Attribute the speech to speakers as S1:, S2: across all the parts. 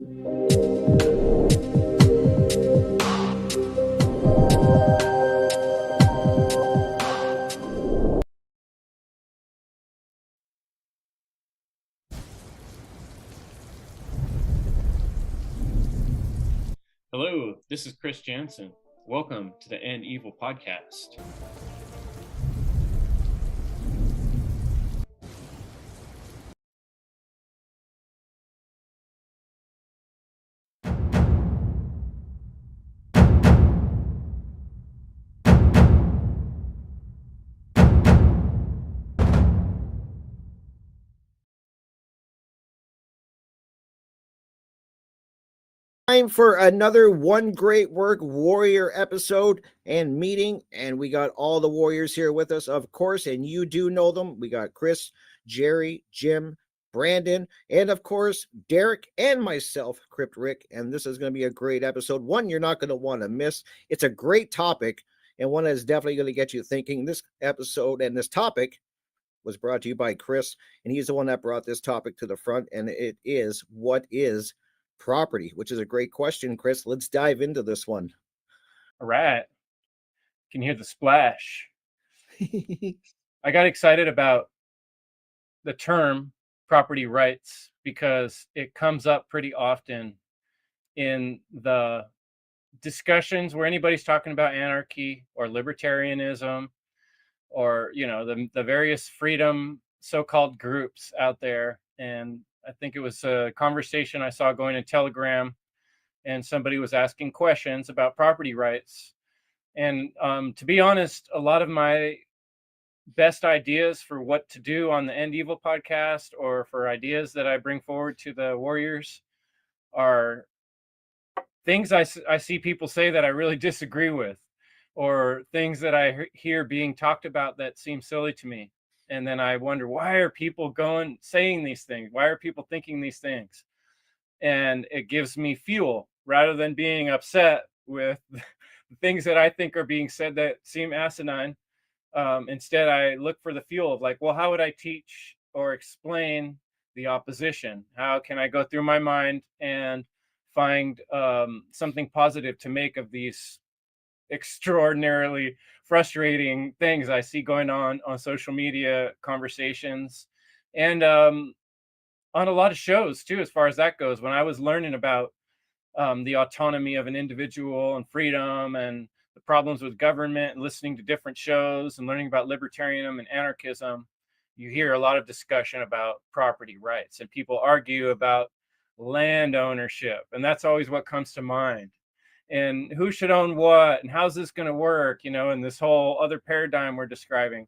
S1: Hello, this is Chris Jansen. Welcome to the End Evil podcast.
S2: Time for another One Great Work Warrior episode and meeting. And we got all the warriors here with us, of course, and you do know them. We got Chris, Jerry, Jim, Brandon, and of course, Derek and myself, Crypt Rick. And this is going to be a great episode. One you're not going to want to miss. It's a great topic and one that is definitely going to get you thinking. This episode and this topic was brought to you by Chris, and he's the one that brought this topic to the front. And it is, what is property? Which is a great question, Chris. Let's dive into this one.
S1: All right. Can you hear the splash? I got excited about the term property rights because it comes up pretty often in the discussions where anybody's talking about anarchy or libertarianism or, you know, the various freedom so-called groups out there. And I think it was a conversation I saw going in Telegram, and somebody was asking questions about property rights. And to be honest, a lot of my best ideas for what to do on the End Evil podcast, or for ideas that I bring forward to the warriors, are things I see people say that I really disagree with, or things that I hear being talked about that seem silly to me. And then I wonder, why are people saying these things? Why are people thinking these things? And it gives me fuel rather than being upset with the things that I think are being said that seem asinine. Instead, I look for the fuel of like, well, how would I teach or explain the opposition? How can I go through my mind and find something positive to make of these extraordinarily frustrating things I see going on social media conversations, and on a lot of shows too, as far as that goes. When I was learning about the autonomy of an individual and freedom and the problems with government, and listening to different shows and learning about libertarianism and anarchism, you hear a lot of discussion about property rights, and people argue about land ownership, and that's always what comes to mind. And who should own what, and how's this going to work, you know, and this whole other paradigm we're describing.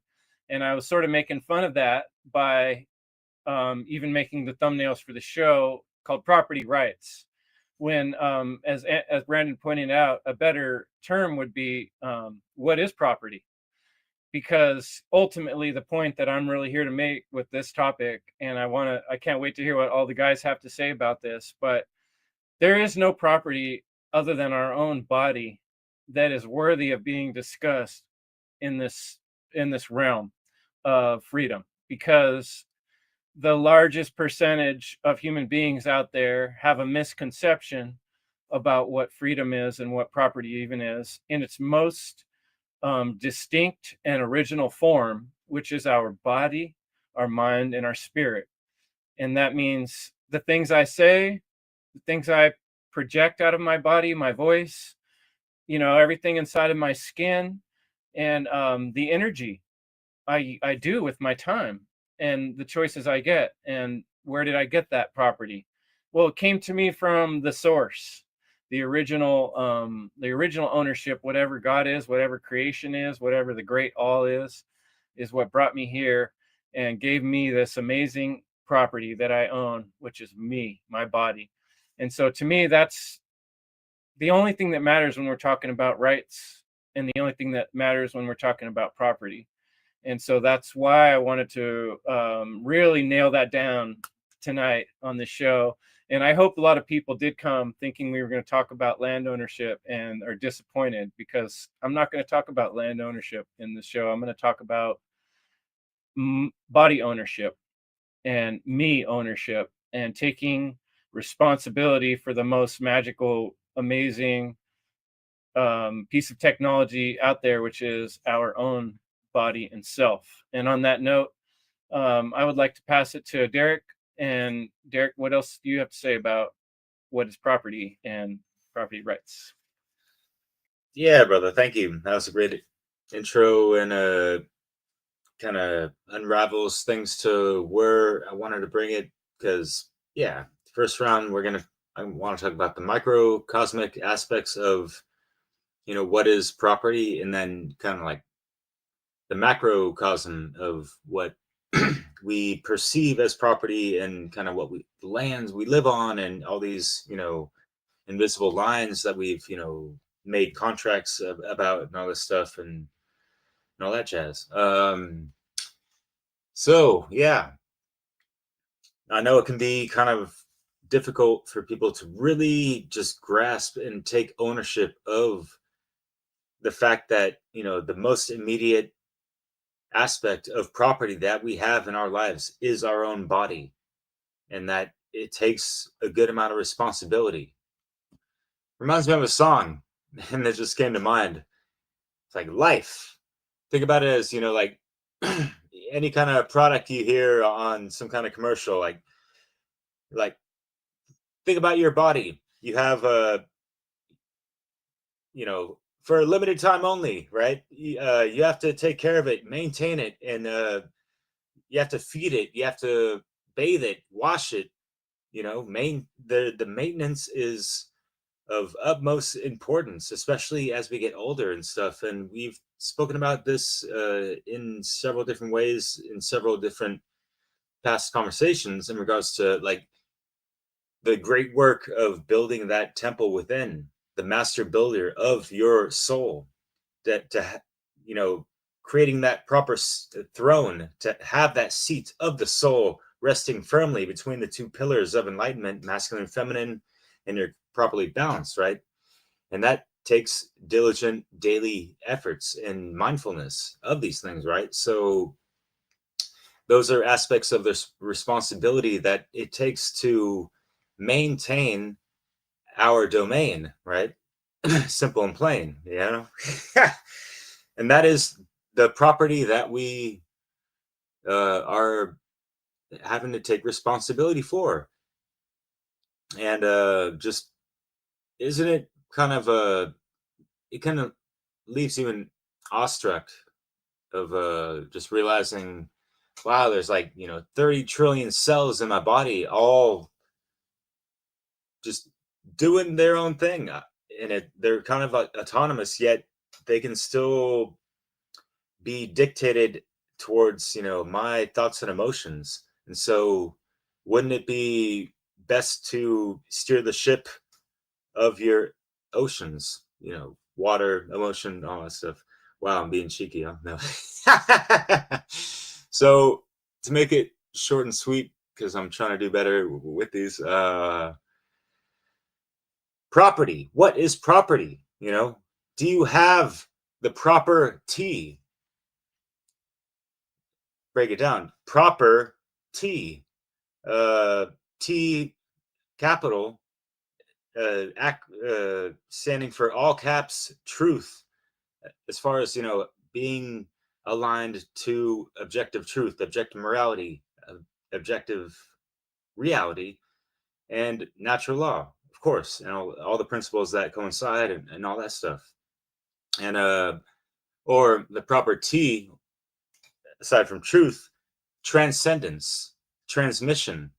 S1: And I was sort of making fun of that by even making the thumbnails for the show called Property Rights, when as Brandon pointed out, a better term would be what is property? Because ultimately the point that I'm really here to make with this topic, and I can't wait to hear what all the guys have to say about this, but there is no property other than our own body that is worthy of being discussed in this realm of freedom, because the largest percentage of human beings out there have a misconception about what freedom is and what property even is in its most distinct and original form, which is our body, our mind, and our spirit. And that means the things I say, the things I project out of my body, my voice, you know, everything inside of my skin, and the energy I do with my time, and the choices I get. And where did I get that property? Well, it came to me from the source, the original ownership. Whatever God is, whatever creation is, whatever the great all is what brought me here and gave me this amazing property that I own, which is me, my body. And so to me, that's the only thing that matters when we're talking about rights, and the only thing that matters when we're talking about property. And so that's why I wanted to really nail that down tonight on the show. And I hope a lot of people did come thinking we were going to talk about land ownership and are disappointed, because I'm not going to talk about land ownership in the show. I'm going to talk about body ownership and me ownership, and taking responsibility for the most magical, amazing piece of technology out there, which is our own body and self. And on that note, I would like to pass it to Derek. And Derek, what else do you have to say about what is property and property rights?
S3: Yeah, brother. Thank you. That was a great intro and kind of unravels things to where I wanted to bring it. Because yeah, first round I want to talk about the microcosmic aspects of what is property, and then kind of like the macrocosm of what we perceive as property, and kind of the lands we live on, and all these invisible lines that we've made contracts about, and all this stuff, and all that jazz. So yeah, I know it can be kind of difficult for people to really just grasp and take ownership of the fact that the most immediate aspect of property that we have in our lives is our own body, and that it takes a good amount of responsibility. Reminds me of a song, and that just came to mind. It's like life. Think about it as like any kind of product you hear on some kind of commercial. Like think about your body. You have for a limited time only, right? You have to take care of it, maintain it, and you have to feed it. You have to bathe it, wash it. The maintenance is of utmost importance, especially as we get older and stuff. And we've spoken about this in several different ways, in several different past conversations, in regards to like the great work of building that temple within, the master builder of your soul, that creating that proper throne, to have that seat of the soul resting firmly between the two pillars of enlightenment, masculine and feminine, and you're properly balanced, right? And that takes diligent daily efforts and mindfulness of these things, right? So those are aspects of this responsibility that it takes to maintain our domain, right? Simple and plain, and that is the property that we are having to take responsibility for. And just isn't it kind of it kind of leaves you in awestruck of just realizing, wow, there's like 30 trillion cells in my body, all just doing their own thing, and they're kind of autonomous, yet they can still be dictated towards my thoughts and emotions. And so wouldn't it be best to steer the ship of your oceans, water, emotion, all that stuff? Wow, I'm being cheeky, huh? No. So to make it short and sweet, because I'm trying to do better with these, property. What is property? Do you have the proper T? Break it down. Proper T. T capital, standing for all caps truth, as far as being aligned to objective truth, objective morality, objective reality, and natural law, of course, and all the principles that coincide, and all that stuff. And or the proper T, aside from truth, transcendence, transmission.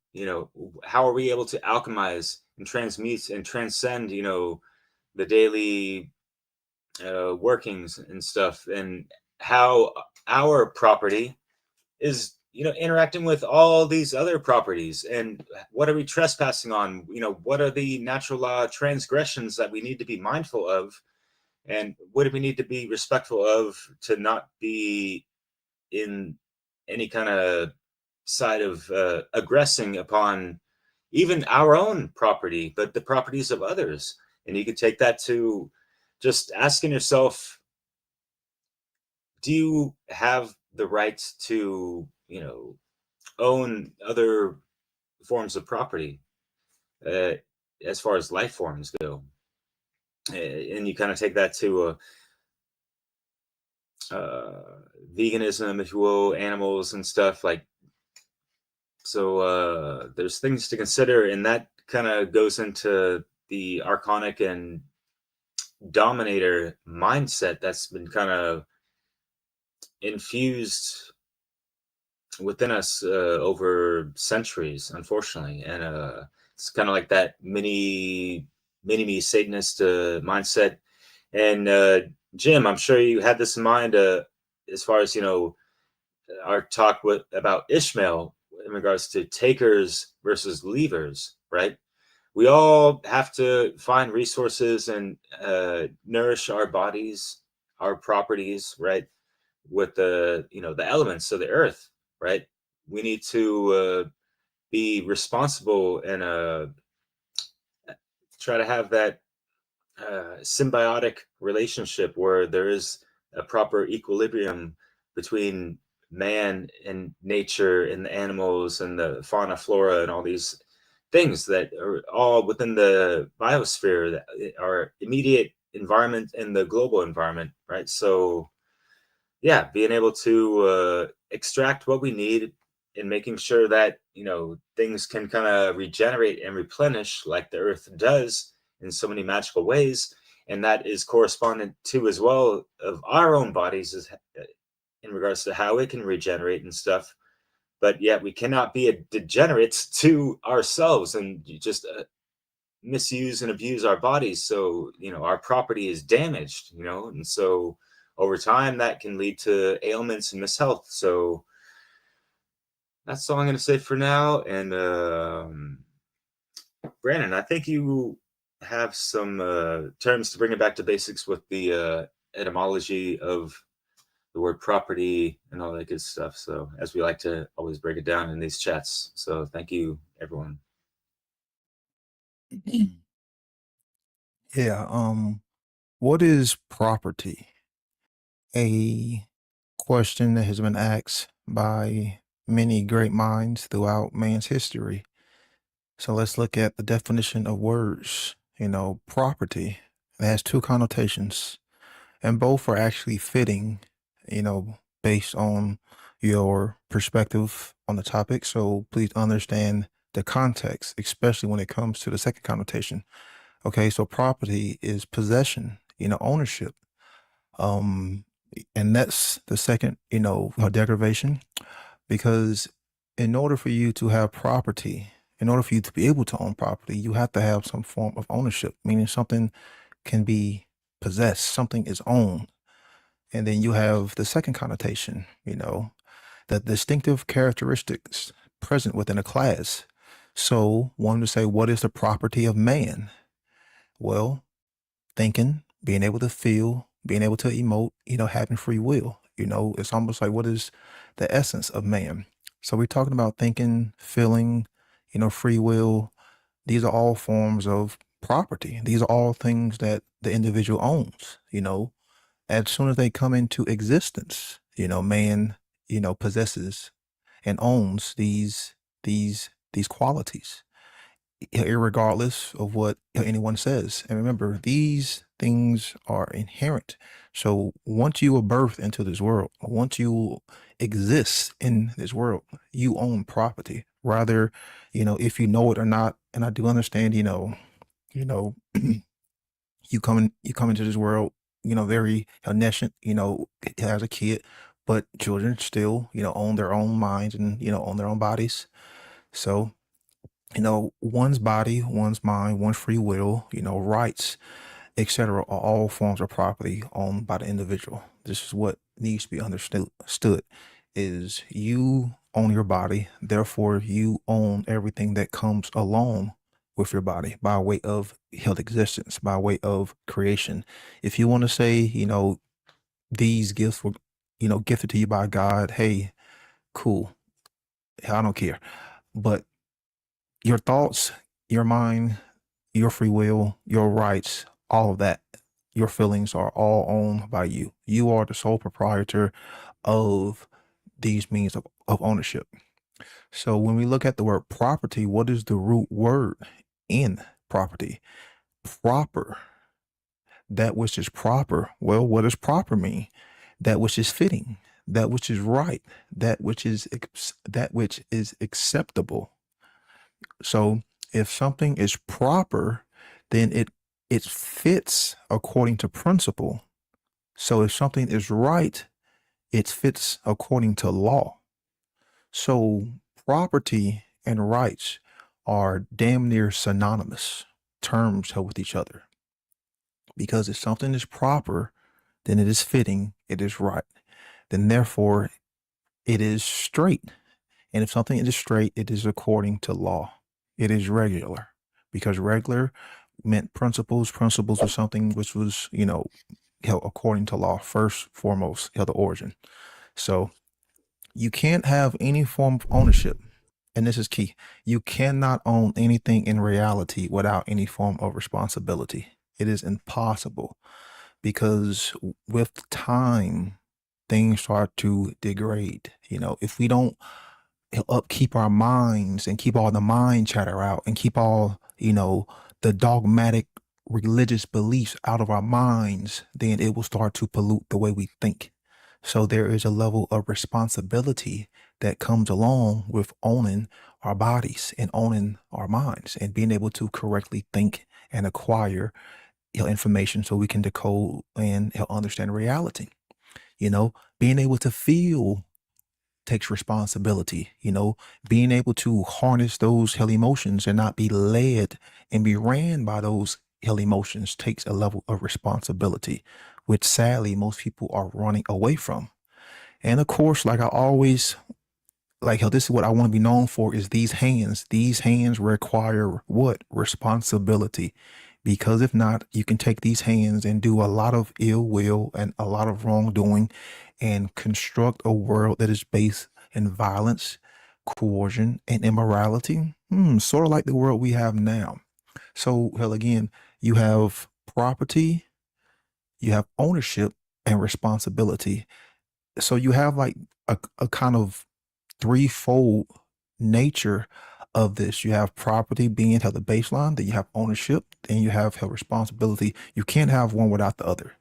S3: How are we able to alchemize and transmute and transcend the daily workings and stuff, and how our property is interacting with all these other properties, and what are we trespassing on? What are the natural law transgressions that we need to be mindful of, and what do we need to be respectful of, to not be in any kind of side of aggressing upon even our own property, but the properties of others. And you could take that to just asking yourself, do you have the right to own other forms of property? uh, as far as life forms go. And you kind of take that to veganism, if you will, animals and stuff like. So there's things to consider, and that kind of goes into the archonic and dominator mindset that's been kind of infused within us over centuries, unfortunately. And it's kind of like that mini me Satanist mindset. And Jim, I'm sure you had this in mind as far as our talk about Ishmael in regards to takers versus leavers, right? We all have to find resources and nourish our bodies, our properties, right? With the elements of the earth, right? We need to be responsible and try to have that symbiotic relationship where there is a proper equilibrium between man and nature and the animals and the fauna, flora, and all these things that are all within the biosphere, that our immediate environment and the global environment, right? So yeah, being able to extract what we need and making sure that things can kind of regenerate and replenish like the earth does in so many magical ways, and that is correspondent to as well of our own bodies in regards to how it can regenerate and stuff. But yet we cannot be a degenerate to ourselves and just misuse and abuse our bodies, so our property is damaged, and so over time that can lead to ailments and mishealth. So that's all I'm going to say for now. And Brandon, I think you have some terms to bring it back to basics with the etymology of the word property and all that good stuff, so as we like to always break it down in these chats. So thank you, everyone.
S4: Yeah, what is property? A question that has been asked by many great minds throughout man's history. So let's look at the definition of words. Property, it has two connotations, and both are actually fitting, based on your perspective on the topic. So please understand the context, especially when it comes to the second connotation. Okay, so property is possession, ownership. Um, and that's the second, deprivation, because in order for you to have property, in order for you to be able to own property, you have to have some form of ownership, meaning something can be possessed, something is owned. And then you have the second connotation, the distinctive characteristics present within a class. So one to say, what is the property of man? Well, thinking, being able to feel, being able to emote, having free will. It's almost like, what is the essence of man? So we're talking about thinking, feeling, free will. These are all forms of property. These are all things that the individual owns. As soon as they come into existence, man, possesses and owns these qualities, irregardless of what anyone says. And remember, these things are inherent. So once you are birthed into this world, once you exist in this world, you own property. Rather, if you know it or not. And I do understand, you know, you come into this world, very nascent, as a kid, but children still, own their own minds and, own their own bodies. So one's body, one's mind, one's free will, rights, etc., are all forms of property owned by the individual. This is what needs to be understood is you own your body, therefore you own everything that comes along with your body by way of health existence, by way of creation. If you want to say, these gifts were, gifted to you by God, hey, cool. I don't care. But your thoughts, your mind, your free will, your rights, all of that, your feelings are all owned by you. You are the sole proprietor of these means of ownership. So when we look at the word property, what is the root word? in property. Proper, that which is proper. Well, what does proper mean? That which is fitting, that which is right, that which is acceptable. So if something is proper, then it fits according to principle. So if something is right, it fits according to law. So property and rights are damn near synonymous terms with each other. Because if something is proper, then it is fitting, it is right. Then therefore it is straight. And if something is straight, it is according to law. It is regular. Because regular meant principles. Principles was something which was, held according to law, first, foremost, held the origin. So you can't have any form of ownership. And this is key. You cannot own anything in reality without any form of responsibility. It is impossible, because with time, things start to degrade. If we don't upkeep our minds and keep all the mind chatter out and keep all, the dogmatic religious beliefs out of our minds, then it will start to pollute the way we think. So there is a level of responsibility that comes along with owning our bodies and owning our minds and being able to correctly think and acquire information so we can decode and understand reality. Being able to feel takes responsibility. Being able to harness those hell emotions and not be led and be ran by those hell emotions takes a level of responsibility, which sadly most people are running away from. And of course, like I always this is what I want to be known for, is these hands. These hands require what? Responsibility. Because if not, you can take these hands and do a lot of ill will and a lot of wrongdoing and construct a world that is based in violence, coercion, and immorality. Sort of like the world we have now. So, hell, again, you have property, you have ownership and responsibility. So you have like a kind of threefold nature of this. You have property being held the baseline, then you have ownership, and you have held responsibility. You can't have one without the other.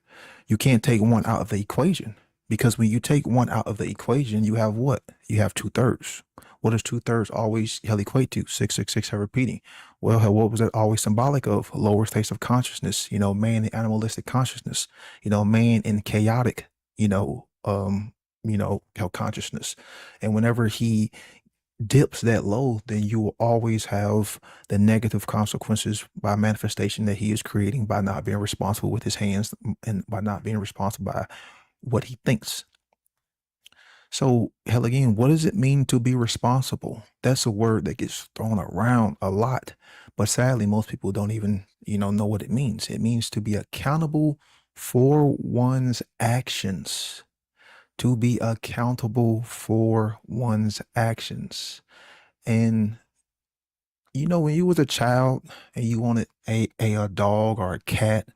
S4: You can't take one out of the equation, because when you take one out of the equation, you have what? You have 2/3. What does 2/3 always hell equate to? 666 repeating. Well, hell, what was that always symbolic of? Lower states of consciousness, man in animalistic consciousness, man in chaotic, hell consciousness. And whenever he dips that low, then you will always have the negative consequences by manifestation that he is creating by not being responsible with his hands and by not being responsible by what he thinks. So, hell, again, what does it mean to be responsible? That's a word that gets thrown around a lot, but sadly, most people don't even, know what it means. It means to be accountable for one's actions. To be accountable for one's actions. And when you was a child and you wanted a dog or a cat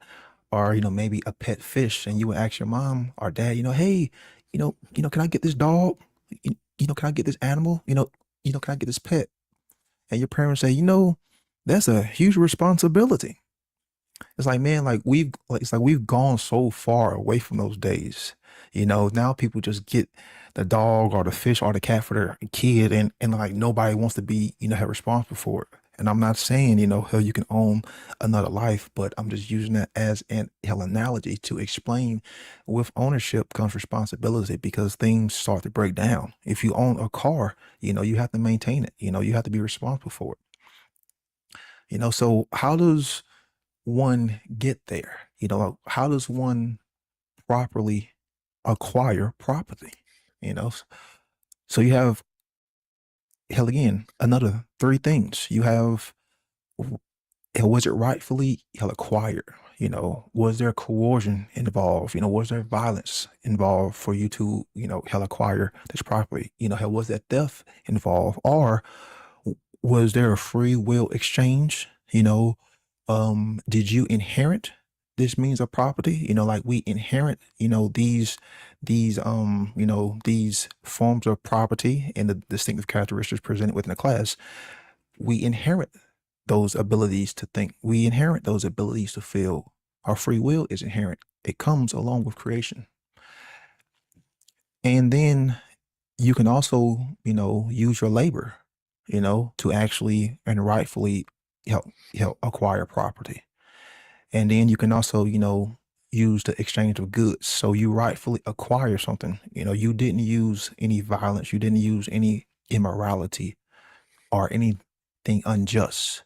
S4: or maybe a pet fish, and you would ask your mom or dad, hey, can I get this dog? Can I get this animal? Can I get this pet? And your parents say, that's a huge responsibility. It's like, man, it's like we've gone so far away from those days. Now people just get the dog or the fish or the cat for their kid, and like nobody wants to be, held responsible for it. And I'm not saying, hell, you can own another life, but I'm just using that as an analogy to explain with ownership comes responsibility, because things start to break down. If you own a car, you have to maintain it. You have to be responsible for it. So how does one get there? How does one properly acquire property? So you have, hell, again, another three things. You have, was it rightfully hell acquired? Was there coercion involved? Was there violence involved for you to, hell acquire this property? Hell, was there theft involved? Or was there a free will exchange? Did you inherit this means of property? Like we inherit, these forms of property and the distinctive characteristics presented within a class. We inherit those abilities to think. We inherit those abilities to feel. Our free will is inherent. It comes along with creation. And then you can also, use your labor, to actually and rightfully help acquire property. And then you can also, use the exchange of goods. So you rightfully acquire something. You didn't use any violence, you didn't use any immorality or anything unjust.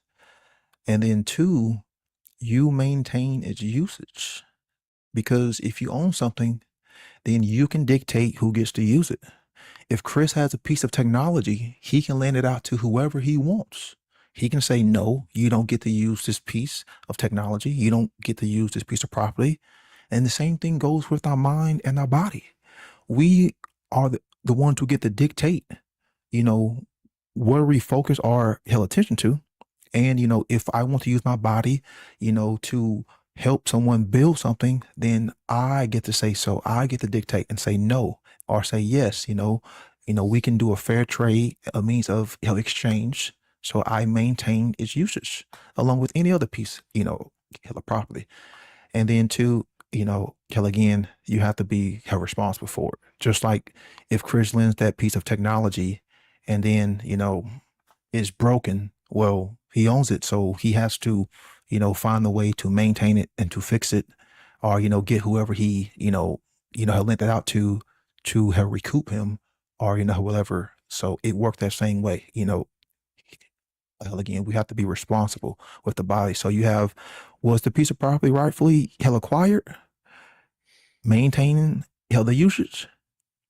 S4: And then two, you maintain its usage. Because if you own something, then you can dictate who gets to use it. If Chris has a piece of technology, he can lend it out to whoever he wants. He can say, no, you don't get to use this piece of technology. You don't get to use this piece of property. And the same thing goes with our mind and our body. We are the ones who get to dictate, where we focus our hell attention to. And, if I want to use my body, to help someone build something, then I get to say so. I get to dictate and say no or say yes. We can do a fair trade, a means of exchange. So I maintain its usage along with any other piece, of property. And then two, again, you have to be held responsible for it. Just like if Chris lends that piece of technology and then, is broken, well, he owns it. So he has to, find a way to maintain it and to fix it or, get whoever he, had lent it out to have recoup him or, whatever. So it worked that same way, again, we have to be responsible with the body. So you have, was the piece of property rightfully acquired, maintaining the usage,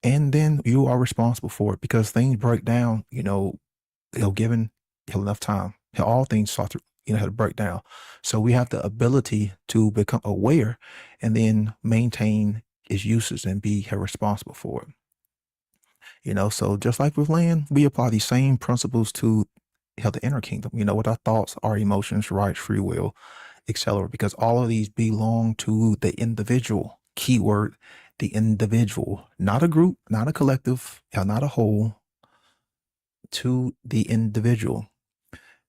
S4: and then you are responsible for it because things break down, given enough time. All things start to, how to break down. So we have the ability to become aware and then maintain its uses and be responsible for it. So just like with land, we apply these same principles to the inner kingdom, with our thoughts, our emotions, rights, free will, etc. Because all of these belong to the individual. Keyword, the individual, not a group, not a collective, not a whole, to the individual.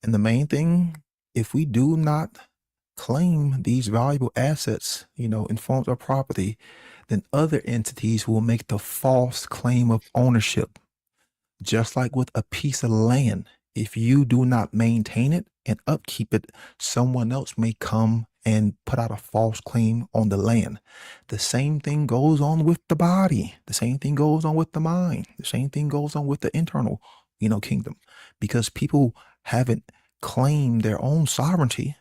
S4: And the main thing, if we do not claim these valuable assets, in forms of property, then other entities will make the false claim of ownership. Just like with a piece of land, if you do not maintain it and upkeep it, someone else may come and put out a false claim on the land. The same thing goes on with the body. The same thing goes on with the mind. The same thing goes on with the internal, kingdom. Because people haven't claimed their own sovereignty,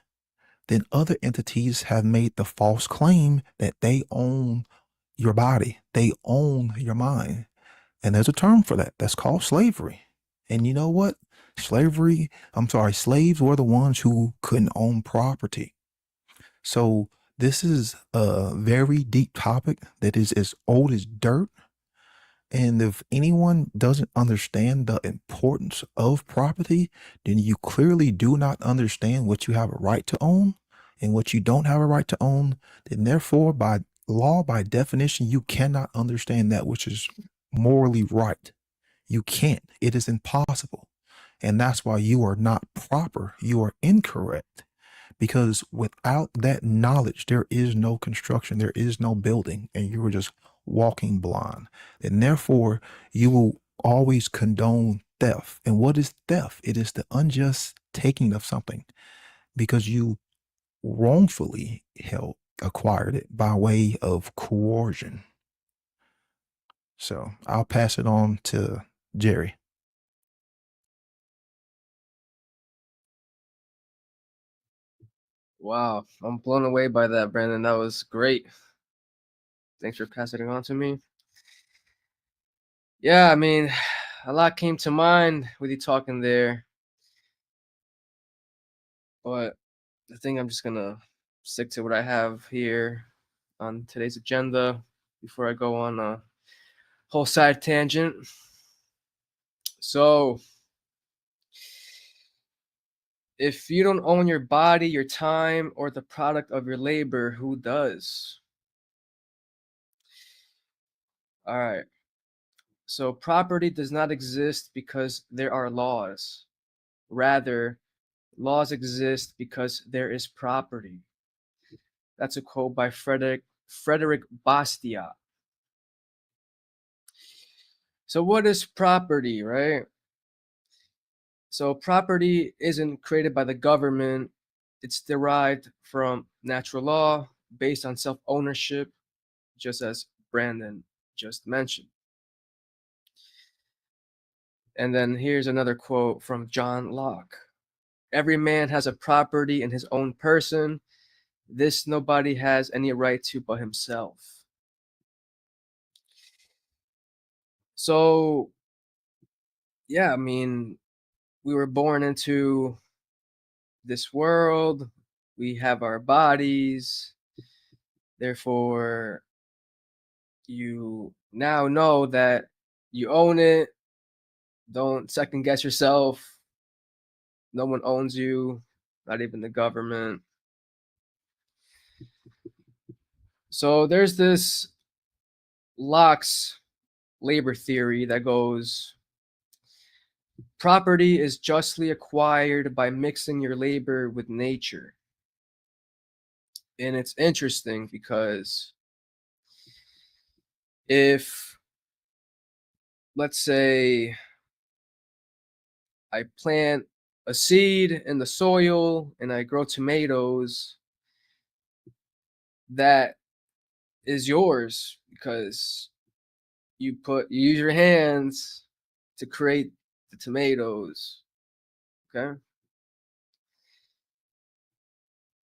S4: then other entities have made the false claim that they own your body. They own your mind. And there's a term for that. That's called slavery. And you know what? Slaves were the ones who couldn't own property. So this is a very deep topic that is as old as dirt. And if anyone doesn't understand the importance of property, then you clearly do not understand what you have a right to own and what you don't have a right to own. Then therefore, by law, by definition, you cannot understand that which is morally right. You can't. It is impossible. And that's why you are not proper. You are incorrect. Because without that knowledge, there is no construction, there is no building, and you are just walking blind. And therefore, you will always condone theft. And what is theft? It is the unjust taking of something because you wrongfully acquired it by way of coercion. So I'll pass it on to Jerry.
S5: Wow, I'm blown away by that, Brandon. That was great. Thanks for passing it on to me. Yeah, I mean, a lot came to mind with you talking there. But I think I'm just gonna stick to what I have here on today's agenda before I go on a whole side tangent. So, if you don't own your body, your time, or the product of your labor, who does? All right. So, property does not exist because there are laws. Rather, Laws exist because there is property. That's a quote by Frederick Bastiat. So what is property, right? So property isn't created by the government. It's derived from natural law based on self-ownership, just as Brandon just mentioned. And then here's another quote from John Locke. Every man has a property in his own person. This nobody has any right to but himself. So, yeah, I mean, we were born into this world. We have our bodies. Therefore, you now know that you own it. Don't second guess yourself. No one owns you, not even the government. So there's this Locke's labor theory that goes, property is justly acquired by mixing your labor with nature. And it's interesting because if, let's say, I plant a seed in the soil and I grow tomatoes, that is yours because you use your hands to create the tomatoes. Okay.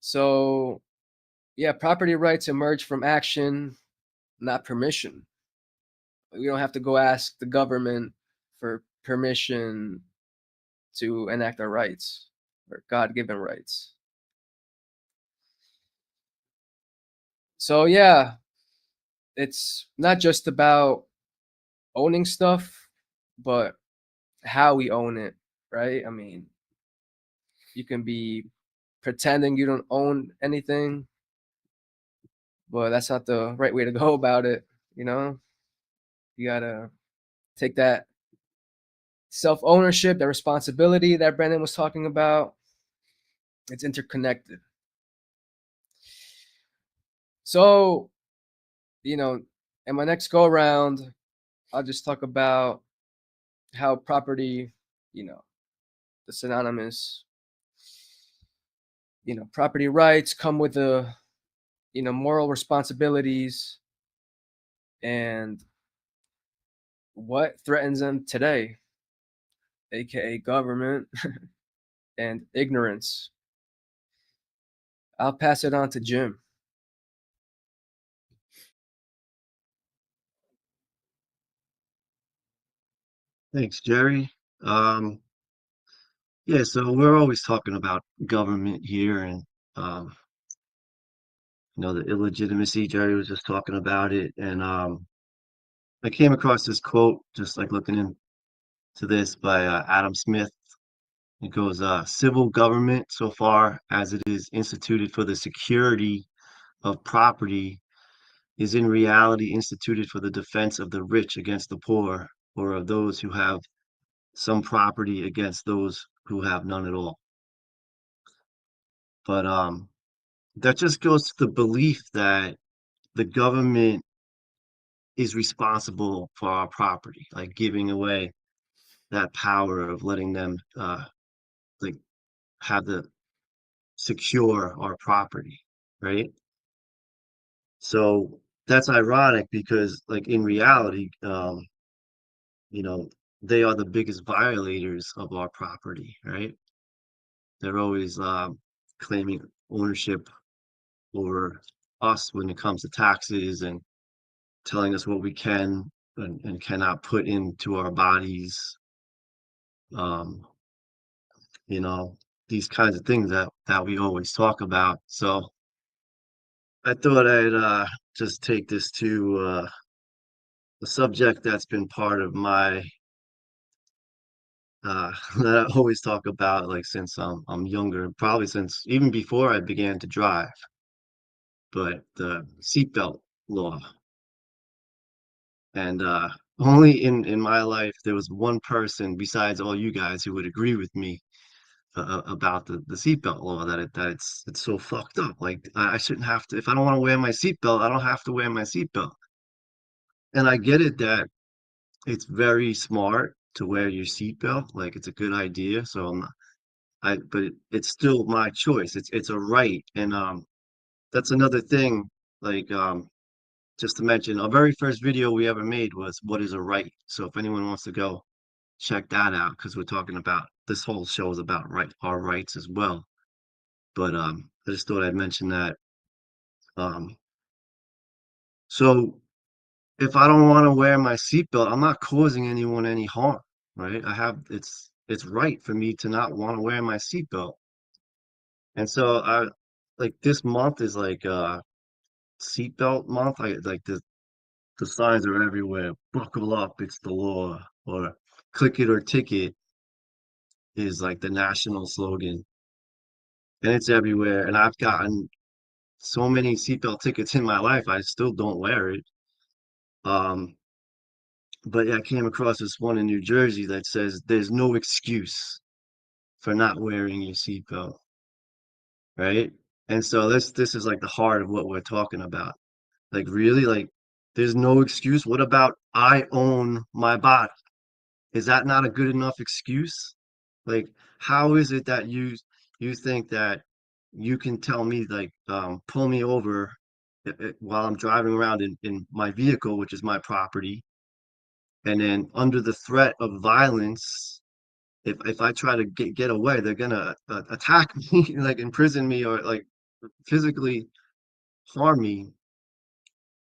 S5: So yeah, property rights emerge from action, not permission. We don't have to go ask the government for permission to enact our rights or God-given rights. So yeah, it's not just about owning stuff, but how we own it, right? I mean, you can be pretending you don't own anything, but that's not the right way to go about it, you know? You gotta take that self-ownership, that responsibility that Brandon was talking about. It's interconnected. So, you know, in my next go around, I'll just talk about how property, you know, the synonymous, you know, property rights come with the, you know, moral responsibilities and what threatens them today, aka government and ignorance. I'll pass it on to Jim.
S6: Thanks, Jerry. Um, yeah, so we're always talking about government here and um, the illegitimacy. Jerry was just talking about it, and I came across this quote just like looking into this by Adam Smith. It goes, "Civil government, so far as it is instituted for the security of property, is in reality instituted for the defense of the rich against the poor, or of those who have some property against those who have none at all." But that just goes to the belief that the government is responsible for our property, like giving away that power of letting them like have the secure our property, right? So that's ironic because like in reality, you know, they are the biggest violators of our property, right? They're always claiming ownership over us when it comes to taxes and telling us what we can and cannot put into our bodies. Um, you know, these kinds of things that we always talk about. So I thought I'd just take this to a subject that's been part of my that I always talk about like since I'm younger, probably since even before I began to drive, but the seatbelt law. And only in my life there was one person besides all you guys who would agree with me about the seatbelt law, that it's so fucked up. Like I shouldn't have to, if I don't want to wear my seatbelt, I don't have to wear my seatbelt. And I get it that it's very smart to wear your seatbelt, like it's a good idea. So but it's still my choice. It's a right. And that's another thing, like just to mention, our very first video we ever made was what is a right. So if anyone wants to go check that out, because we're talking about, this whole show is about our rights as well. But I just thought I'd mention that. Um, so if I don't want to wear my seatbelt, I'm not causing anyone any harm, right? It's right for me to not want to wear my seatbelt. And so I like, this month is like seatbelt month. I like the signs are everywhere. Buckle up, it's the law. Or click it or ticket is like the national slogan. And it's everywhere. And I've gotten so many seatbelt tickets in my life, I still don't wear it. But I came across this one in New Jersey that says there's no excuse for not wearing your seatbelt, right? And so this is like the heart of what we're talking about. Like really, like there's no excuse. What about I own my body? Is that not a good enough excuse? Like, how is it that you think that you can tell me, like pull me over while I'm driving around in my vehicle, which is my property, and then under the threat of violence, if I try to get away, they're gonna attack me, like imprison me, or like physically harm me,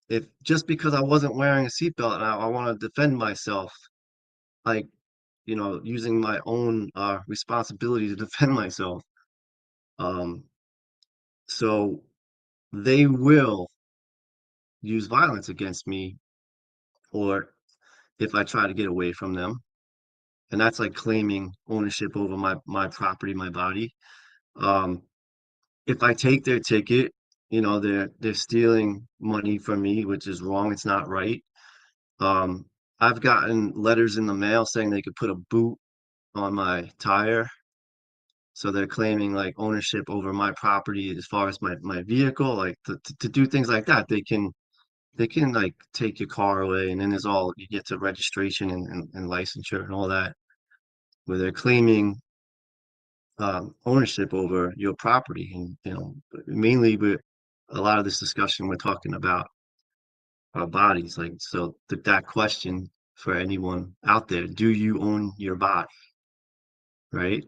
S6: if just because I wasn't wearing a seatbelt and I want to defend myself, like, using my own responsibility to defend myself. Um, so they will use violence against me, or if I try to get away from them. And that's like claiming ownership over my property, my body. Um, if I take their ticket, they're stealing money from me, which is wrong. It's not right. Um, I've gotten letters in the mail saying they could put a boot on my tire. So they're claiming like ownership over my property as far as my vehicle, like to do things like that. They can like take your car away, and then there's all you get to registration and licensure and all that, where they're claiming ownership over your property. And mainly with a lot of this discussion, we're talking about our bodies. Like, so that question for anyone out there: do you own your body? Right?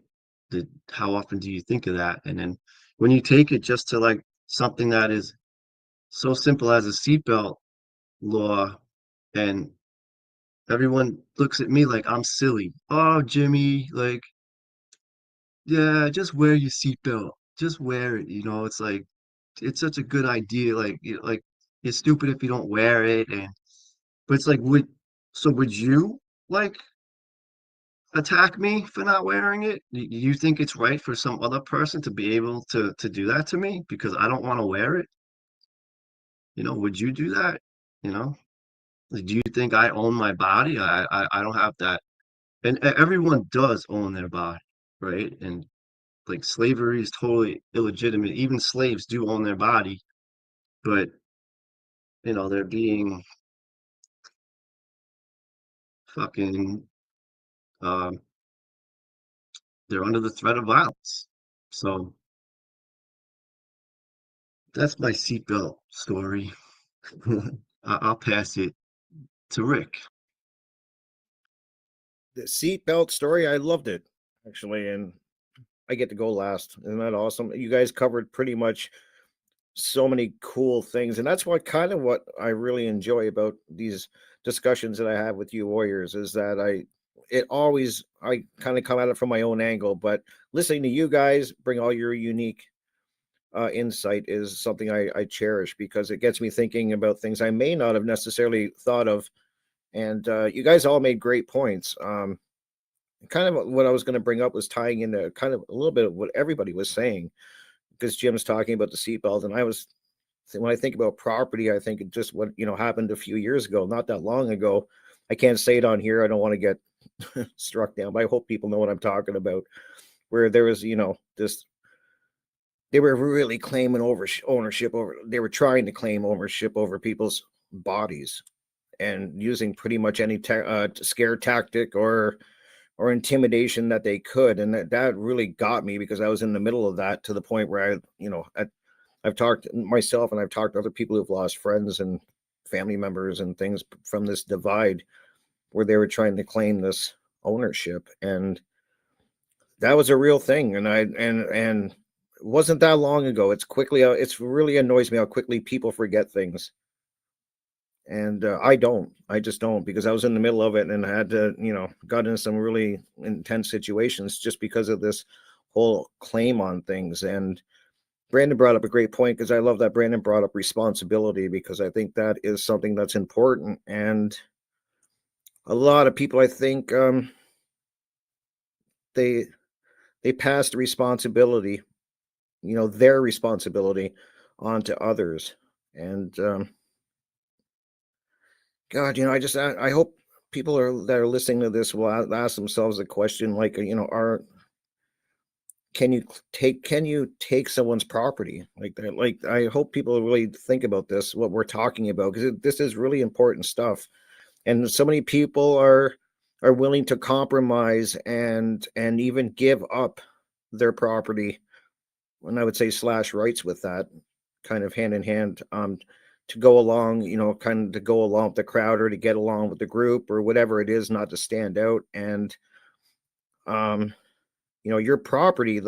S6: How often do you think of that? And then when you take it just to like something that is so simple as a seatbelt law, and everyone looks at me like I'm silly. Oh, Jimmy, like, yeah, just wear your seatbelt. Just wear it. It's like, it's such a good idea. Like, like you're stupid if you don't wear it. And but it's like, would you like attack me for not wearing it? You think it's right for some other person to be able to do that to me because I don't want to wear it? Would you do that? You know, like, do you think I own my body? I don't have that. And everyone does own their body, right? And like slavery is totally illegitimate. Even slaves do own their body, but they're being fucking um they're under the threat of violence. So that's my seatbelt story. I'll pass it to Rick.
S2: The seatbelt story, I loved it actually, and I get to go last. Isn't that awesome? You guys covered pretty much so many cool things, and that's what I really enjoy about these discussions that I have with you warriors, is that I kind of come at it from my own angle, but listening to you guys bring all your unique insight is something I cherish, because it gets me thinking about things I may not have necessarily thought of. And you guys all made great points. Kind of what I was going to bring up was tying into kind of a little bit of what everybody was saying, because Jim's talking about the seatbelt, and when I think about property, I think it just what happened a few years ago, not that long ago. I can't say it on here. I don't want to get struck down, but I hope people know what I'm talking about. where there was, this, they were really claiming ownership over, they were trying to claim ownership over people's bodies and using pretty much any scare tactic or intimidation that they could. And that really got me, because I was in the middle of that, to the point where I've talked myself, and I've talked to other people who've lost friends and family members and things from this divide, where they were trying to claim this ownership. And that was a real thing. And it wasn't that long ago. It's really annoys me how quickly people forget things. And I just don't, because I was in the middle of it and had to, got into some really intense situations just because of this whole claim on things. And Brandon brought up a great point, because I love that Brandon brought up responsibility, because I think that is something that's important. And a lot of people, I think, they pass the responsibility, their responsibility, onto others. And God, I hope people that are listening to this will ask themselves a question like, can you take someone's property like that? Like, I hope people really think about this, what we're talking about, because this is really important stuff. And so many people are willing to compromise and even give up their property, and I would say slash rights with that, kind of hand in hand, to go along, kind of to go along with the crowd, or to get along with the group, or whatever it is, not to stand out. And your property,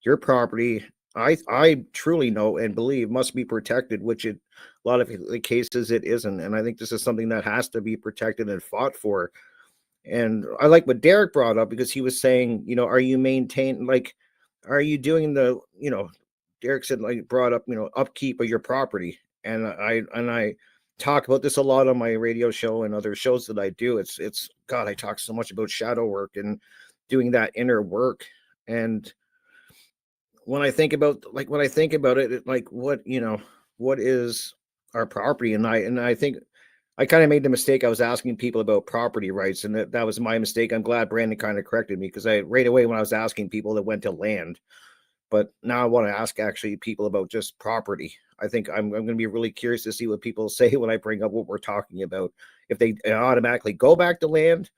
S2: your property, I truly know and believe must be protected, which a lot of the cases it isn't. And I think this is something that has to be protected and fought for. And I like what Derek brought up, because he was saying, are you are you doing Derek said, like, brought up, upkeep of your property. And I talk about this a lot on my radio show and other shows that I do. It's God, I talk so much about shadow work and doing that inner work. And when I think about it, like, what is our property? And I think I kind of made the mistake. I was asking people about property rights, and that was my mistake. I'm glad Brandon kind of corrected me, because I right away, when I was asking people, that went to land. But now I want to ask actually people about just property. I think I'm going to be really curious to see what people say when I bring up what we're talking about. If they automatically go back to land,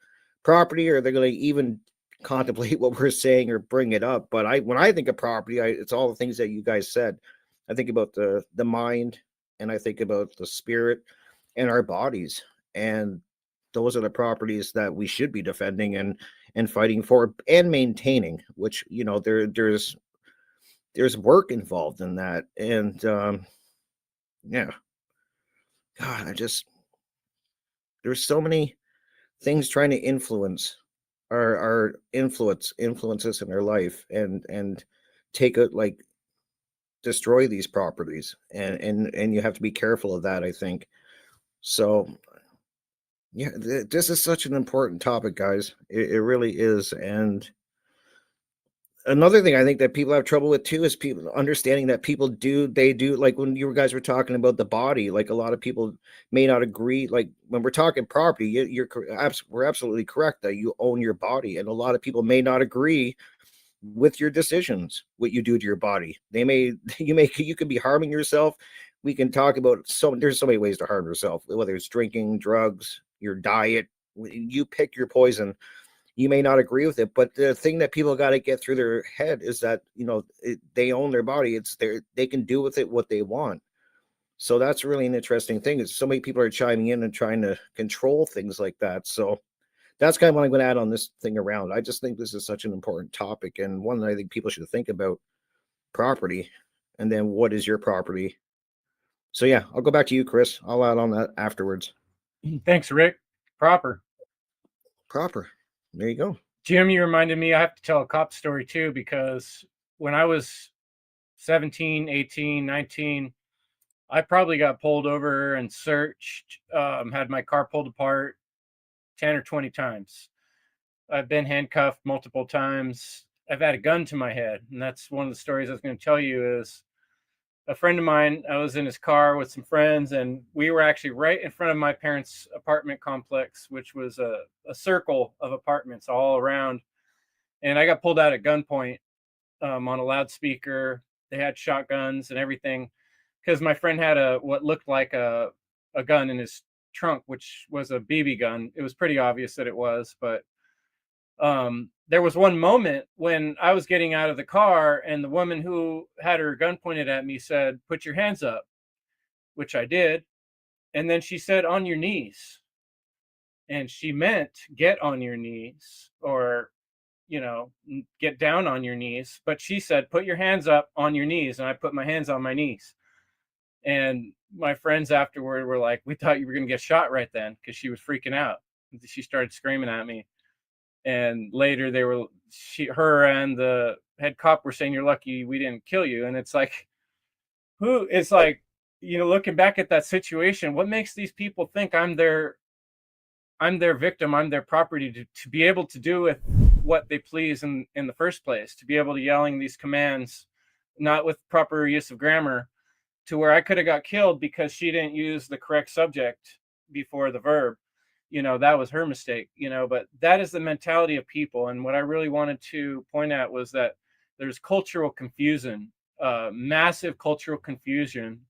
S2: property, or they're going to even contemplate what we're saying or bring it up. But when I think of property, it's all the things that you guys said. I think about the mind, and I think about the spirit and our bodies, and those are the properties that we should be defending and fighting for and maintaining. Which there's work involved in that. And yeah, God, there's so many things trying to influence our influences in our life, and take it, like, destroy these properties. And you have to be careful of that, I think. So yeah, this is such an important topic, guys. It really is. And another thing I think that people have trouble with too is people understanding that they do, like when you guys were talking about the body, like a lot of people may not agree. Like when we're talking property, we're absolutely correct that you own your body, and a lot of people may not agree with your decisions, what you do to your body. You could be harming yourself. We can talk about there's so many ways to harm yourself, whether it's drinking, drugs, your diet. You pick your poison. You may not agree with it, but the thing that people got to get through their head is that they own their body. They can do with it what they want. So that's really an interesting thing. Is so many people are chiming in and trying to control things like that. So that's kind of what I'm going to add on this thing around. I just think this is such an important topic, and one that I think people should think about: property, and then what is your property. So yeah, I'll go back to you, Chris. I'll add on that afterwards.
S1: Thanks, Rick. Proper.
S2: There you go.
S1: Jim, you reminded me, I have to tell a cop story too, because when I was 17, 18, 19, I probably got pulled over and searched, had my car pulled apart 10 or 20 times. I've been handcuffed multiple times. I've had a gun to my head. And that's one of the stories I was going to tell you. Is a friend of mine, I was in his car with some friends, and we were actually right in front of my parents' apartment complex, which was a circle of apartments all around. and I got pulled out at gunpoint on a loudspeaker. They had shotguns and everything because my friend had what looked like a gun in his trunk, which was a BB gun. It was pretty obvious that it was, but there was one moment when I was getting out of the car and the woman who had her gun pointed at me said, "Put your hands up," which I did. And then she said, "On your knees." And she meant get on your knees, or, get down on your knees. But she said, "Put your hands up on your knees." And I put my hands on my knees. And my friends afterward were like, "We thought you were going to get shot right then," because she was freaking out. She started screaming at me. And later her and the head cop were saying, "You're lucky we didn't kill you." And it's like, looking back at that situation, what makes these people think I'm their victim, I'm their property to be able to do with what they please in the first place, to be able to yelling these commands, not with proper use of grammar, to where I could have got killed because she didn't use the correct subject before the verb. That was her mistake, but that is the mentality of people. And what I really wanted to point out was that there's cultural confusion, massive cultural confusion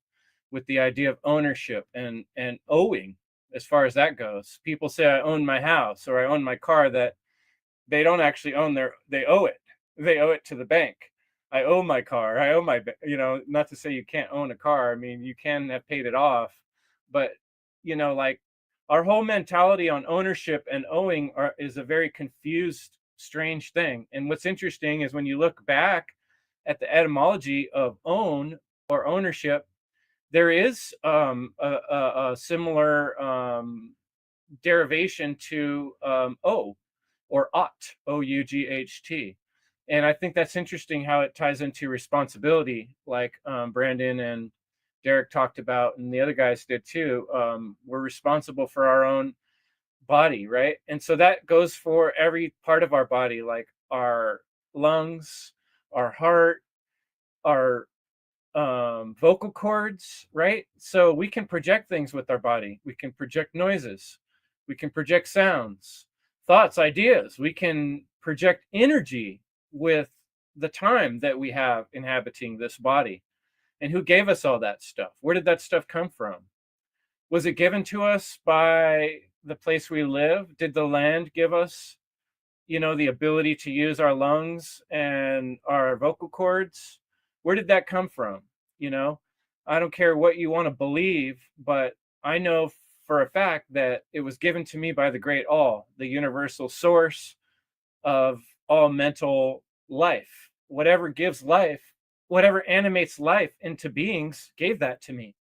S1: with the idea of ownership and owing. As far as that goes, people say I own my house or I own my car, that they don't actually they owe it to the bank. I owe my car, I owe my, not to say you can't own a car. I mean, you can have paid it off, but like, our whole mentality on ownership and owing is a very confused, strange thing. And what's interesting is when you look back at the etymology of own or ownership, there is a similar derivation to owe or ought, OUGHT. And I think that's interesting how it ties into responsibility, like Brandon and Derek talked about, and the other guys did too. We're responsible for our own body, right? And so that goes for every part of our body, like our lungs, our heart, our vocal cords, right? So we can project things with our body. We can project noises. We can project sounds, thoughts, ideas. We can project energy with the time that we have inhabiting this body. And who gave us all that stuff? Where did that stuff come from? Was it given to us by the place we live? Did the land give us, the ability to use our lungs and our vocal cords? Where did that come from? I don't care what you want to believe, but I know for a fact that it was given to me by the great all, the universal source of all mental life. Whatever gives life, whatever animates life into beings, gave that to me,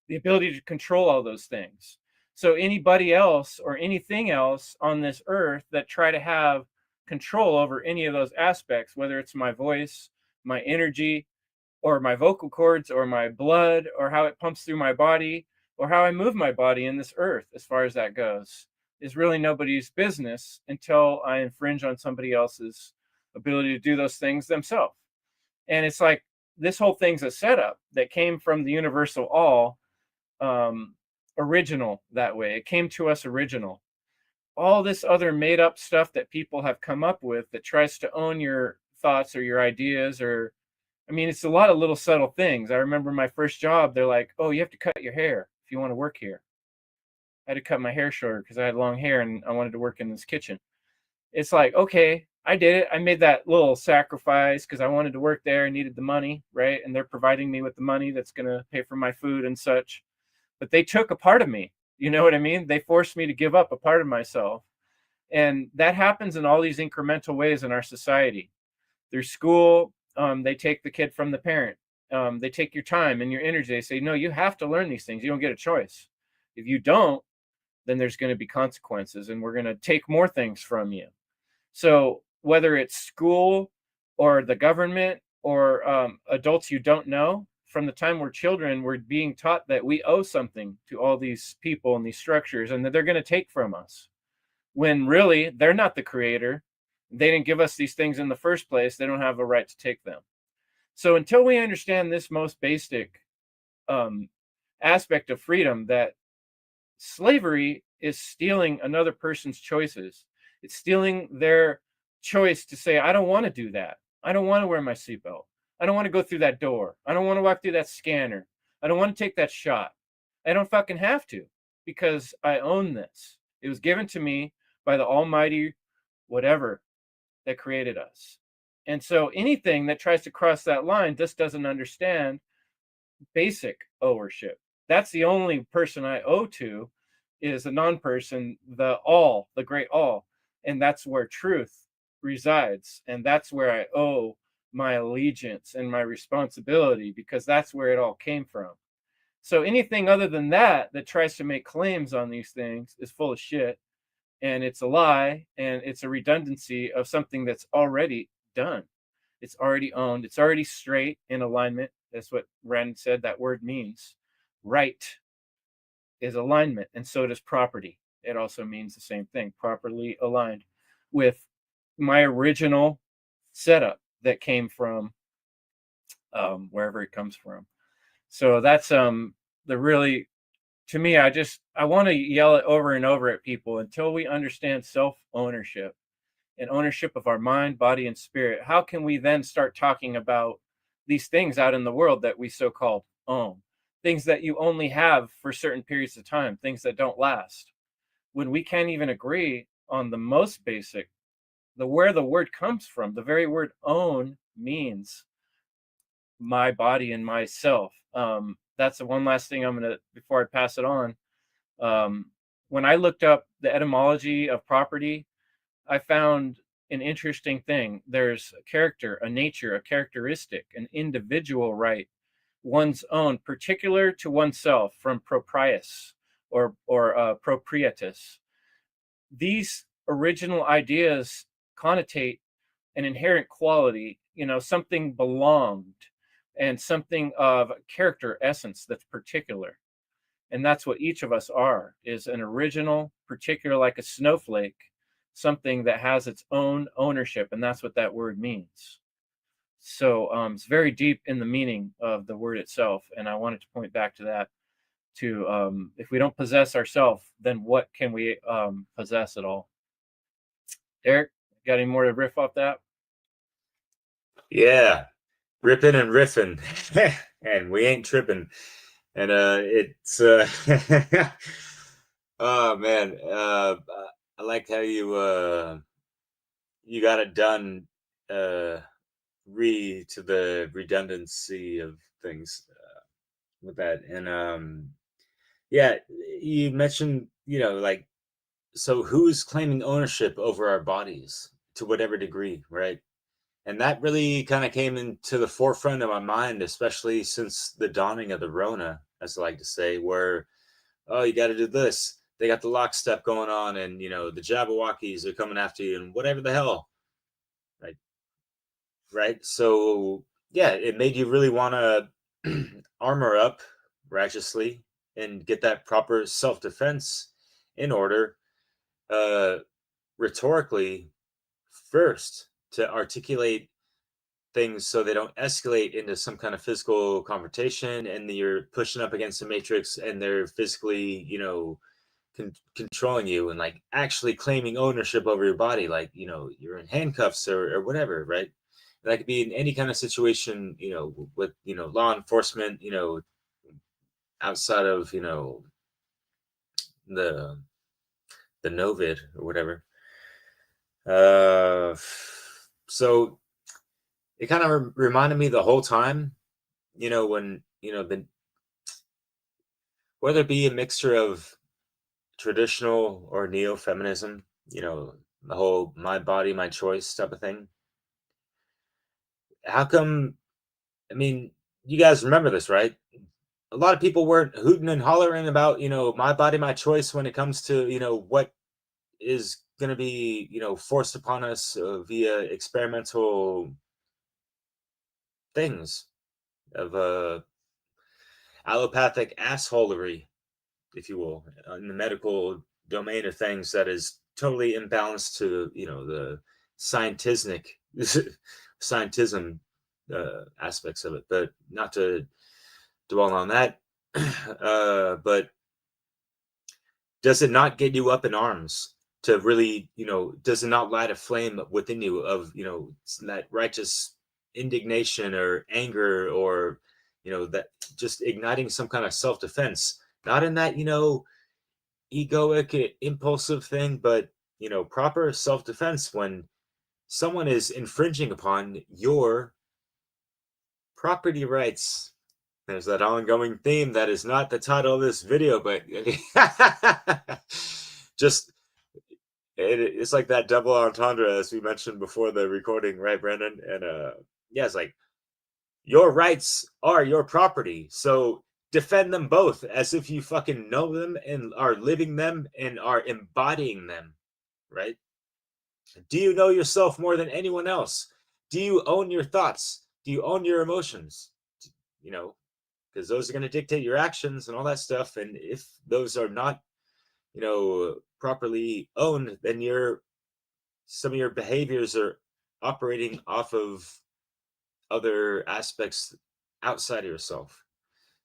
S1: the ability to control all those things. So anybody else or anything else on this earth that try to have control over any of those aspects, whether it's my voice, my energy, or my vocal cords, or my blood, or how it pumps through my body, or how I move my body in this earth, as far as that goes, is really nobody's business until I infringe on somebody else's ability to do those things themselves. And it's like, this whole thing's a setup that came from the universal all, original that way. It came to us original. All this other made up stuff that people have come up with that tries to own your thoughts or your ideas, or, I mean, it's a lot of little subtle things. I remember my first job, they're like, "Oh, you have to cut your hair if you want to work here." I had to cut my hair shorter because I had long hair and I wanted to work in this kitchen. It's like, okay, I did it. I made that little sacrifice because I wanted to work there and needed the money, right? And they're providing me with the money that's going to pay for my food and such. But they took a part of me. You know what I mean? They forced me to give up a part of myself. And that happens in all these incremental ways in our society. Through school, they take the kid from the parent. They take your time and your energy. They say, no, you have to learn these things. You don't get a choice. If you don't, then there's going to be consequences, and we're going to take more things from you. So whether it's school or the government or adults you don't know, from the time we're children, we're being taught that we owe something to all these people and these structures, and that they're going to take from us, when really they're not the creator. They didn't give us these things in the first place. They don't have a right to take them. So until we understand this most basic aspect of freedom, that slavery is stealing another person's choices, it's stealing their choice to say, I don't want to do that. I don't want to wear my seatbelt. I don't want to go through that door. I don't want to walk through that scanner. I don't want to take that shot. I don't fucking have to, because I own this. It was given to me by the almighty whatever that created us. And so anything that tries to cross that line just doesn't understand basic ownership. That's the only person I owe to, is a non-person, the all, the great all. And that's where truth resides. And that's where I owe my allegiance and my responsibility, because that's where it all came from. So anything other than that that tries to make claims on these things is full of shit, and it's a lie, and it's a redundancy of something that's already done. It's already owned. It's already straight in alignment. That's what Ren said that word means. Right is alignment, and so does property. It also means the same thing, properly aligned with my original setup that came from wherever it comes from. So that's the really, to me, I want to yell it over and over at people until we understand self-ownership and ownership of our mind, body, and spirit. How can we then start talking about these things out in the world that we so-called own? Things that you only have for certain periods of time, things that don't last. When we can't even agree on the most basic, where the word comes from, the very word own means my body and myself. That's the one last thing before I pass it on. When I looked up the etymology of property, I found an interesting thing. There's a character, a nature, a characteristic, an individual right, one's own, particular to oneself, from proprius or proprietus. These original ideas connotate an inherent quality, something belonged, and something of character essence that's particular. And that's what each of us are, is an original, particular, like a snowflake, something that has its own ownership. And that's what that word means. So it's very deep in the meaning of the word itself. And I wanted to point back to that, to if we don't possess ourselves, then what can we possess at all? Eric, got any more to riff off that?
S3: Yeah, ripping and riffing, and we ain't tripping. And it's oh man, I like how you got it done, to the redundancy of things with that. And yeah, you mentioned, like, so who's claiming ownership over our bodies to whatever degree, right? And that really kind of came into the forefront of my mind, especially since the dawning of the Rona, as I like to say, where, oh, you got to do this. They got the lockstep going on, and the Jabberwockies are coming after you, and whatever the hell, right? Right. So yeah, it made you really want to armor up righteously and get that proper self-defense in order, rhetorically first, to articulate things so they don't escalate into some kind of physical confrontation, and you're pushing up against the matrix and they're physically, controlling you and like actually claiming ownership over your body, like, you're in handcuffs or whatever, right? That could be in any kind of situation, with, law enforcement, outside of, the Novid or whatever. So it kind of reminded me the whole time, when, whether it be a mixture of traditional or neo-feminism, the whole my body, my choice type of thing. How come, I mean, you guys remember this, right? A lot of people weren't hooting and hollering about, my body, my choice when it comes to, what is going to be, forced upon us via experimental things of allopathic assholery, if you will, in the medical domain of things, that is totally imbalanced to, the scientism aspects of it. But not to dwell on that. But does it not get you up in arms to really, does it not light a flame within you of, that righteous indignation or anger, or, that just igniting some kind of self-defense, not in that, egoic, impulsive thing, but, proper self-defense when someone is infringing upon your property rights. There's that ongoing theme that is not the title of this video, but just it's like that double entendre as we mentioned before the recording, right, Brandon? And yeah, it's like your rights are your property, so defend them both as if you fucking know them and are living them and are embodying them, right? Do you know yourself more than anyone else? Do you own your thoughts? Do you own your emotions? Because those are going to dictate your actions and all that stuff. And if those are not, properly owned, then some of your behaviors are operating off of other aspects outside of yourself,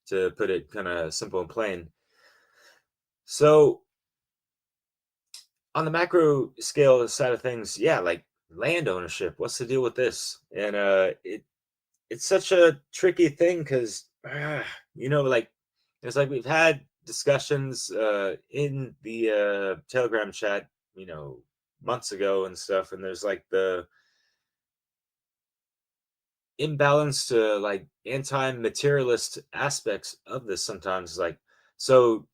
S3: to put it kind of simple and plain. So on the macro scale side of things, yeah, like land ownership, what's the deal with this? And it's such a tricky thing because like it's like we've had discussions in the Telegram chat, months ago and stuff, and there's like the imbalanced like anti-materialist aspects of this sometimes. Like, so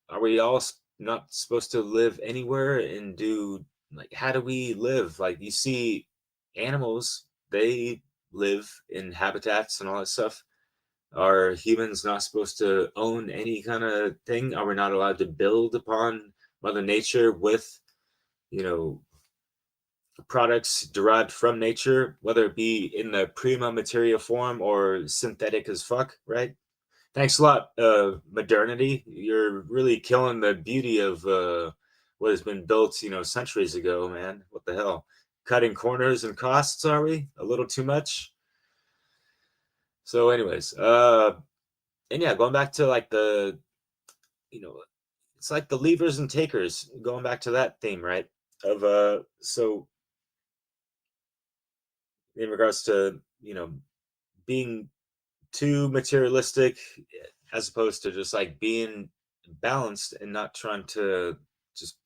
S3: are we all not supposed to live anywhere and do, like, how do we live? Like, you see animals, they live in habitats and all that stuff. Are humans not supposed to own any kind of thing? Are we not allowed to build upon Mother Nature with, products derived from nature, whether it be in the prima materia form or synthetic as fuck, right? Thanks a lot, modernity. You're really killing the beauty of what has been built, centuries ago, man. What the hell? Cutting corners and costs, are we? A little too much? So, anyways, and yeah, going back to like the, it's like the levers and takers, going back to that theme, right? Of so in regards to, being too materialistic as opposed to just like being balanced and not trying to just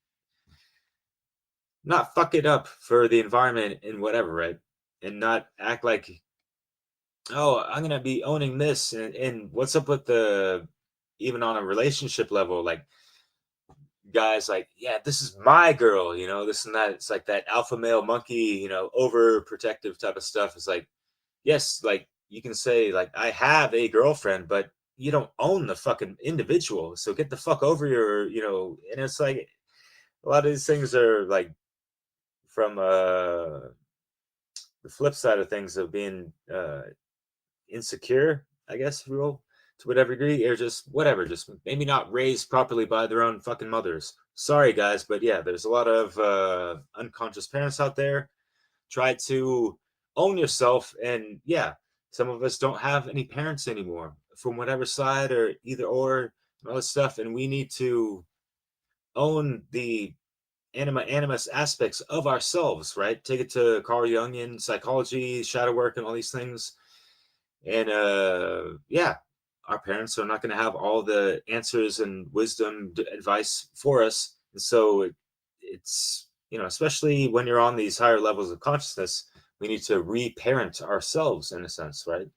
S3: not fuck it up for the environment and whatever, right? And not act like, oh, I'm gonna be owning this, and what's up with the, even on a relationship level, like guys like, yeah, this is my girl, this and that. It's like that alpha male monkey, overprotective type of stuff. It's like, yes, like you can say like I have a girlfriend, but you don't own the fucking individual. So get the fuck over your, and it's like a lot of these things are like from the flip side of things of being insecure, I guess, if you will, to whatever degree, or just whatever, just maybe not raised properly by their own fucking mothers. Sorry, guys, but yeah, there's a lot of unconscious parents out there. Try to own yourself, and yeah, some of us don't have any parents anymore from whatever side, or either or, and all this stuff, and we need to own the animus aspects of ourselves, right? Take it to Carl Jungian psychology, shadow work, and all these things. And yeah, our parents are not going to have all the answers and wisdom, advice for us. And so it's, especially when you're on these higher levels of consciousness, we need to reparent ourselves in a sense, right?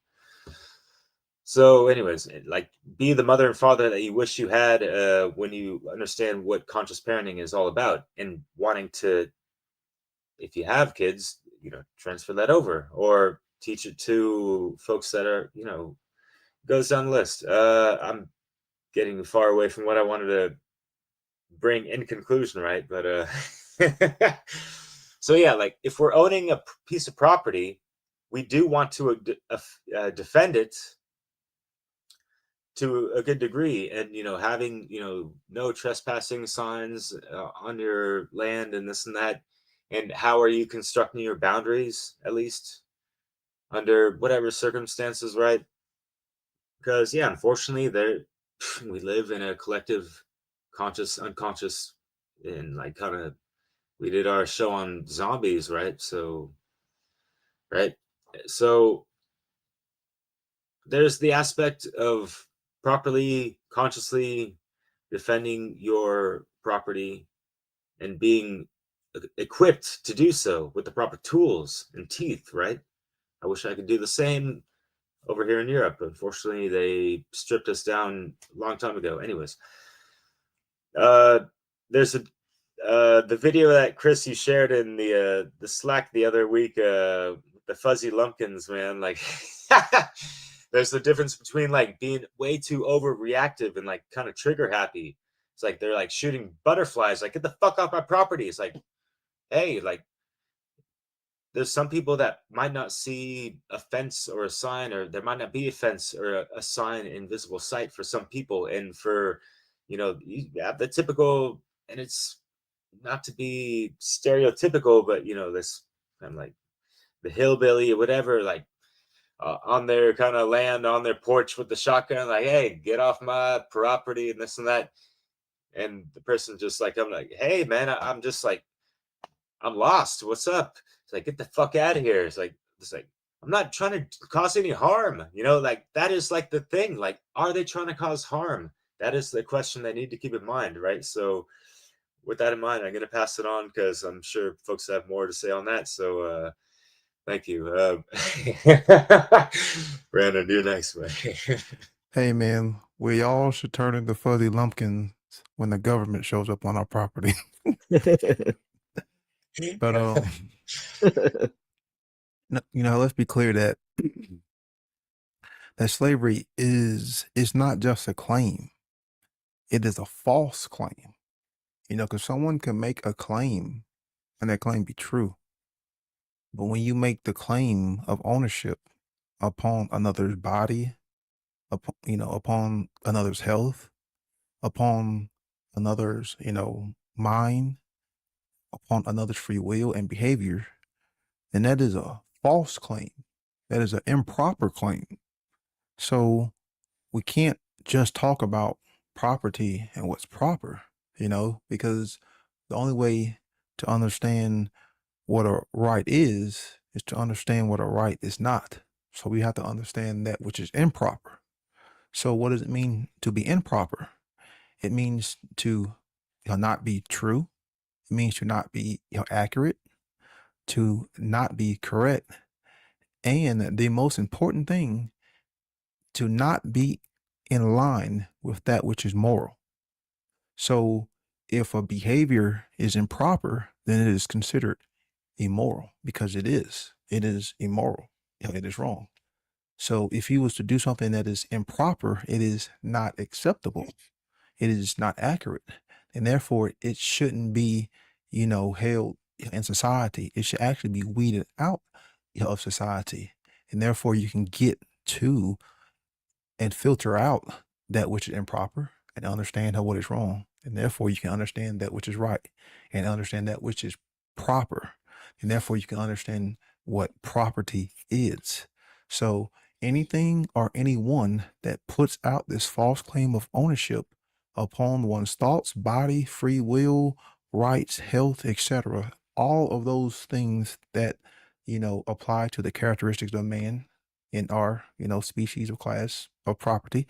S3: So anyways, like, be the mother and father that you wish you had when you understand what conscious parenting is all about, and wanting to, if you have kids, transfer that over or teach it to folks that are, goes down the list. I'm getting far away from what I wanted to bring in conclusion, right? But so yeah, like if we're owning a piece of property, we do want to defend it to a good degree, and having no trespassing signs on your land and this and that. And how are you constructing your boundaries, at least under whatever circumstances, right? Because yeah, unfortunately, we live in a collective conscious, unconscious, and like kind of we did our show on zombies, right? So, right. So there's the aspect of properly, consciously defending your property and being equipped to do so with the proper tools and teeth, right? I wish I could do the same over here in Europe. Unfortunately, they stripped us down a long time ago. Anyways, there's the video that Chris you shared in the Slack the other week, the fuzzy lumpkins, man. Like, there's the difference between like being way too overreactive and like kind of trigger happy. It's like they're like shooting butterflies. Like, get the fuck off my property. It's like, hey, like, there's some people that might not see a fence or a sign, or there might not be a fence or a sign in visible sight for some people. And for, you have the typical, and it's not to be stereotypical, but this kind of like the hillbilly or whatever, like on their kind of land, on their porch with the shotgun, like, hey, get off my property and this and that. And the person just like, I'm like, hey, man, I'm just like, I'm lost. What's up? It's like, get the fuck out of here. It's like, I'm not trying to cause any harm. Like, that is like the thing. Like, are they trying to cause harm? That is the question they need to keep in mind, right? So with that in mind, I'm going to pass it on because I'm sure folks have more to say on that. So thank you. Brandon, you're next, man.
S4: Hey man, we all should turn into fuzzy lumpkins when the government shows up on our property. But let's be clear that slavery is not just a claim; it is a false claim. Because someone can make a claim and that claim be true, but when you make the claim of ownership upon another's body, upon another's health, upon another's mind, upon another's free will and behavior, then that is a false claim. That is an improper claim. So we can't just talk about property and what's proper, because the only way to understand what a right is to understand what a right is not. So we have to understand that which is improper. So what does it mean to be improper? It means to not be true. It means to not be accurate, to not be correct, and the most important thing, to not be in line with that which is moral. So if a behavior is improper, then it is considered immoral, because it is immoral. It is wrong. So if he was to do something that is improper, it is not acceptable. It is not accurate. And therefore it shouldn't be, held in society. It should actually be weeded out of society. And therefore you can get to and filter out that which is improper and understand what is wrong. And therefore you can understand that which is right and understand that which is proper. And therefore you can understand what property is. So anything or anyone that puts out this false claim of ownership upon one's thoughts, body, free will, rights, health, etc., all of those things that, apply to the characteristics of man in our, species or class of property,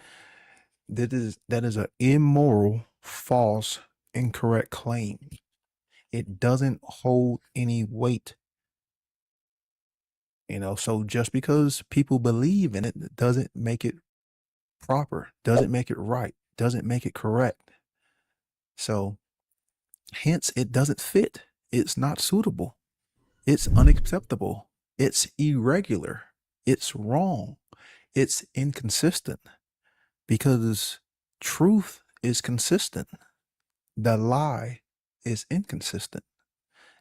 S4: that is an immoral, false, incorrect claim. It doesn't hold any weight. So just because people believe in it doesn't make it proper, doesn't make it right, doesn't make it correct. So hence it doesn't fit. It's not suitable. It's unacceptable. It's irregular. It's wrong. It's inconsistent, because truth is consistent. The lie is inconsistent.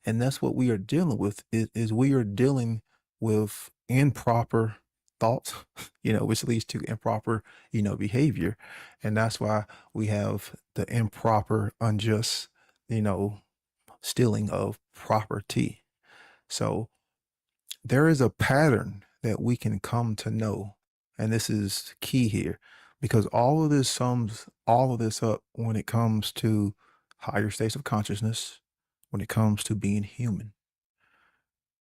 S4: And that's what we are dealing with, is we are dealing with improper thoughts, which leads to improper, behavior. And that's why we have the improper, unjust, stealing of property. So there is a pattern that we can come to know. And this is key here, because all of this sums all of this up when it comes to higher states of consciousness, when it comes to being human.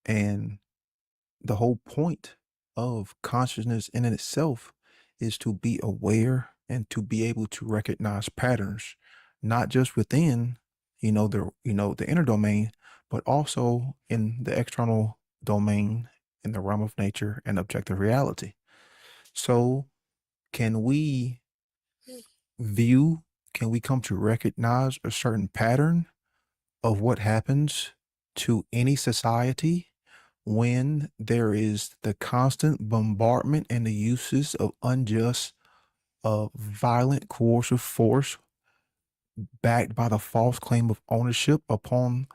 S4: And the whole point of consciousness in itself is to be aware and to be able to recognize patterns, not just within, the inner domain, but also in the external domain, in the realm of nature and objective reality. So can we view, can we come to recognize a certain pattern of what happens to any society when there is the constant bombardment and the uses of unjust, violent, coercive force backed by the false claim of ownership upon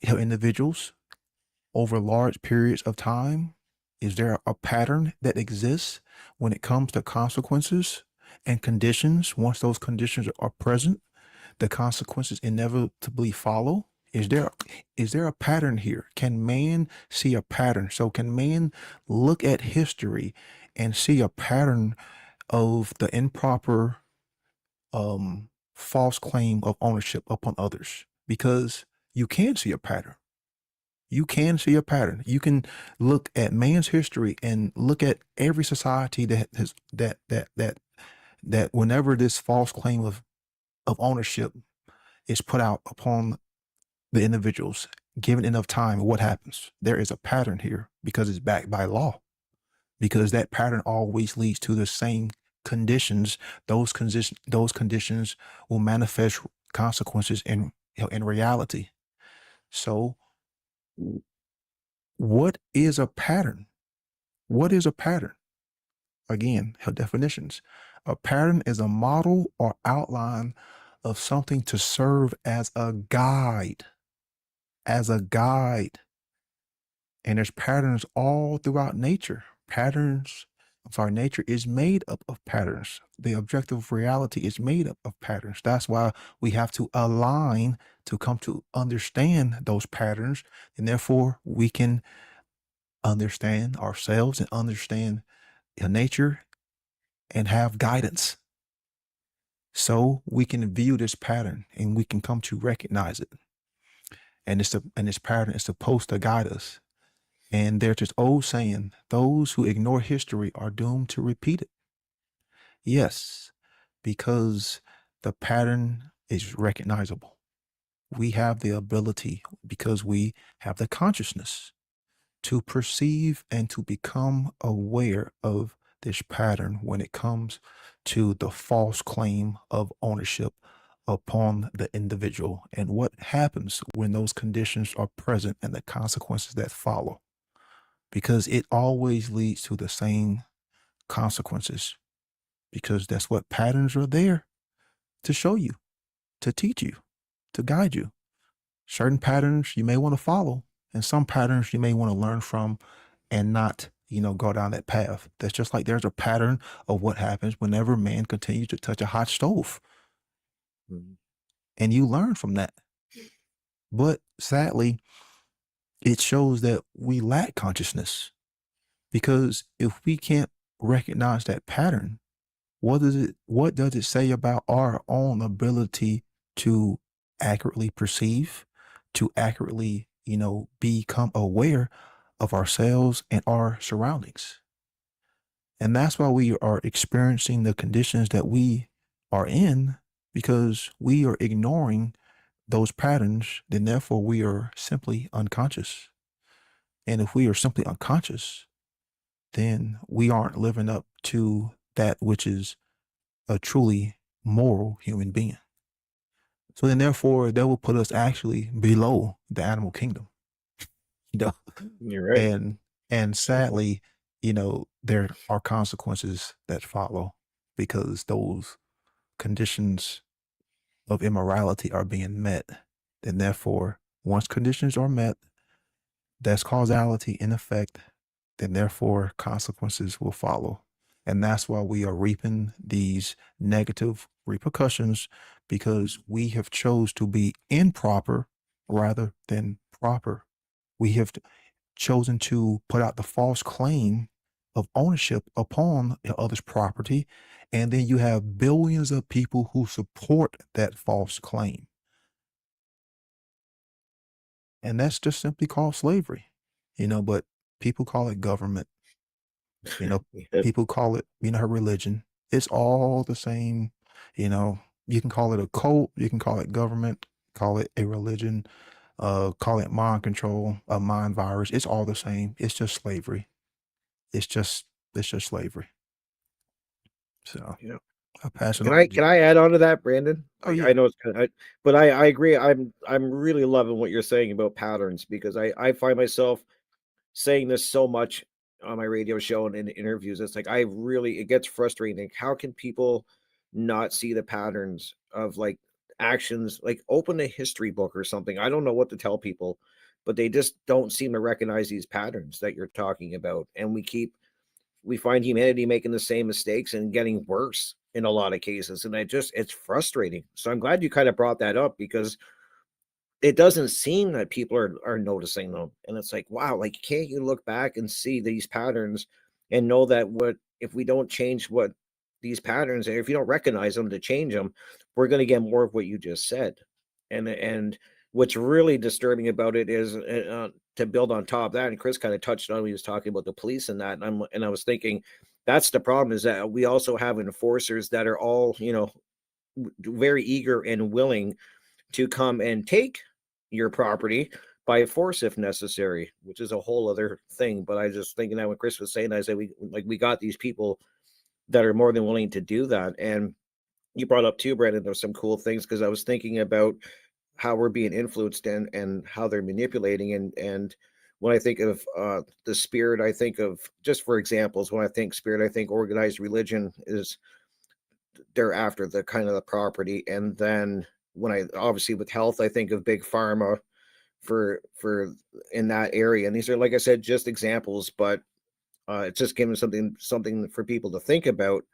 S4: individuals over large periods of time? Is there a pattern that exists when it comes to consequences and conditions? Once those conditions are present, the consequences inevitably follow. Is there a pattern here? Can man see a pattern? So can man look at history and see a pattern of the improper false claim of ownership upon others? Because you can see a pattern. You can see a pattern. You can look at man's history and look at every society that has that whenever this false claim of ownership is put out upon the individuals, given enough time, what happens? There is a pattern here because it's backed by law. Because that pattern always leads to the same conditions. Those conditions will manifest consequences in reality. So, what is a pattern? What is a pattern? Again, her definitions. A pattern is a model or outline of something to serve as a guide. As a guide. And there's patterns all throughout nature. Nature is made up of patterns. The objective reality is made up of patterns. That's why we have to align to come to understand those patterns. And therefore, we can understand ourselves and understand nature and have guidance. So we can view this pattern and we can come to recognize it. And this pattern is supposed to guide us. And there's this old saying, those who ignore history are doomed to repeat it. Yes, because the pattern is recognizable. We have the ability, because we have the consciousness, to perceive and to become aware of this pattern when it comes to the false claim of ownership upon the individual and what happens when those conditions are present and the consequences that follow. Because it always leads to the same consequences, because that's what patterns are there to show you, to teach you, to guide you. Certain patterns you may want to follow, and some patterns you may want to learn from and not, go down that path. That's just like there's a pattern of what happens whenever man continues to touch a hot stove. And you learn from that. But sadly, it shows that we lack consciousness, because if we can't recognize that pattern, what does it say about our own ability to accurately perceive, to accurately, become aware of ourselves and our surroundings? And that's why we are experiencing the conditions that we are in, because we are ignoring those patterns. Then therefore we are simply unconscious. And if we are simply unconscious, then we aren't living up to that which is a truly moral human being. So then therefore that will put us actually below the animal kingdom.
S2: You're right.
S4: And sadly, there are consequences that follow, because those conditions of immorality are being met. And therefore, once conditions are met, that's causality in effect, then therefore consequences will follow. And that's why we are reaping these negative repercussions, because we have chose to be improper rather than proper. We have chosen to put out the false claim of ownership upon others' property. And then you have billions of people who support that false claim. And that's just simply called slavery, but people call it government,
S2: Yeah.
S4: people call it, her religion. It's all the same, you can call it a cult, you can call it government, call it a religion, call it mind control, a mind virus. It's all the same. It's just slavery. It's just slavery. So
S2: Yeah.
S4: I'll pass it
S2: Can
S4: on
S2: I
S4: to
S2: can I add on to that, Brandon?
S4: Oh
S2: I
S4: yeah.
S2: know it's kind of, but I agree. I'm really loving what you're saying about patterns because I find myself saying this so much on my radio show and in interviews. It's like it gets frustrating. How can people not see the patterns of like actions? Like open a history book or something. I don't know what to tell people, but they just don't seem to recognize these patterns that you're talking about. And we find humanity making the same mistakes and getting worse in a lot of cases. And it's frustrating. So I'm glad you kind of brought that up because it doesn't seem that people are noticing them. And it's like, wow, like can't you look back and see these patterns and know that what if we don't change what these patterns, and if you don't recognize them to change them, we're going to get more of what you just said. And what's really disturbing about it is to build on top of that, and Chris kind of touched on when he was talking about the police and that, and I was thinking that's the problem, is that we also have enforcers that are all, very eager and willing to come and take your property by force if necessary, which is a whole other thing. But I just thinking that when Chris was saying that, I said we got these people that are more than willing to do that. And you brought up too, Brandon, there's some cool things because I was thinking about how we're being influenced and how they're manipulating. And when I think of the spirit, I think of, just for examples, when I think spirit, I think organized religion is, they're after the kind of the property. And then when I, obviously with health, I think of big pharma for in that area. And these are, like I said, just examples, but it's just giving something for people to think about.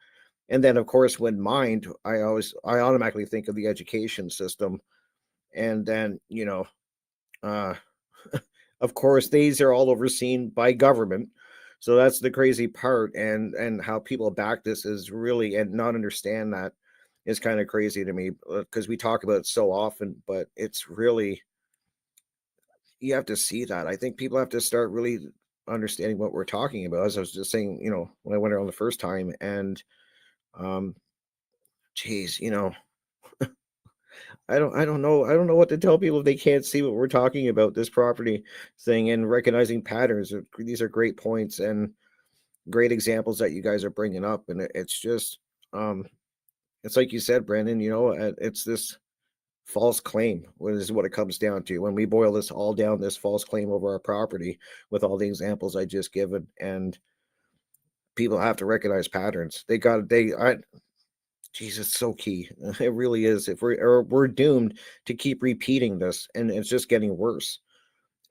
S2: And then of course, when mind, I automatically think of the education system. And then, uh of course, these are all overseen by government. So that's the crazy part. And how people back this is really, and not understand that, is kind of crazy to me, because we talk about it so often, but it's really, you have to see that. I think people have to start really understanding what we're talking about. As I was just saying, when I went around the first time, and um geez, I don't know what to tell people if they can't see what we're talking about, this property thing, and recognizing patterns. These are great points and great examples that you guys are bringing up. And it's just, um it's like you said, Brandon, it's this false claim, what is what it comes down to when we boil this all down, this false claim over our property, with all the examples I just given. And people have to recognize patterns. They got they I Jesus, it's so key. It really is. If we're doomed to keep repeating this, and it's just getting worse.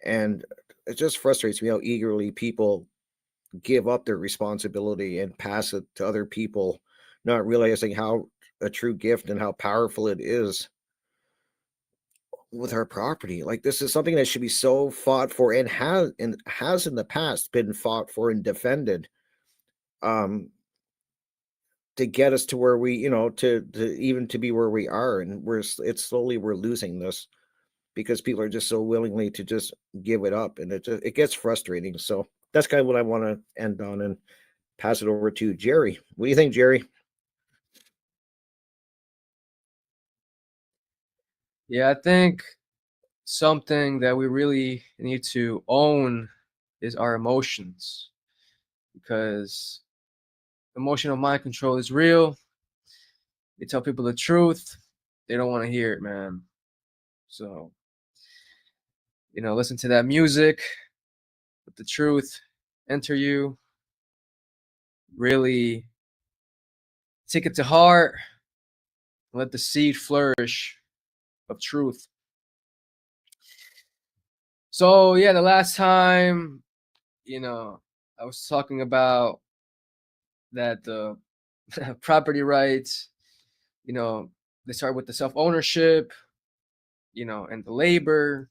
S2: And it just frustrates me how eagerly people give up their responsibility and pass it to other people, not realizing how a true gift and how powerful it is with our property. Like, this is something that should be so fought for, and has in the past been fought for and defended, um to get us to where we, to even to be where we are. And it's slowly, we're losing this because people are just so willingly to just give it up, and it gets frustrating. So that's kind of what I want to end on, and pass it over to Jerry. What do you think, Jerry?
S5: Yeah, I think something that we really need to own is our emotions, because emotional mind control is real. They tell people the truth, they don't want to hear it, man. So, listen to that music, let the truth enter you, really take it to heart, and let the seed flourish of truth. So, yeah, the last time, I was talking about that the property rights, they start with the self-ownership, and the labor.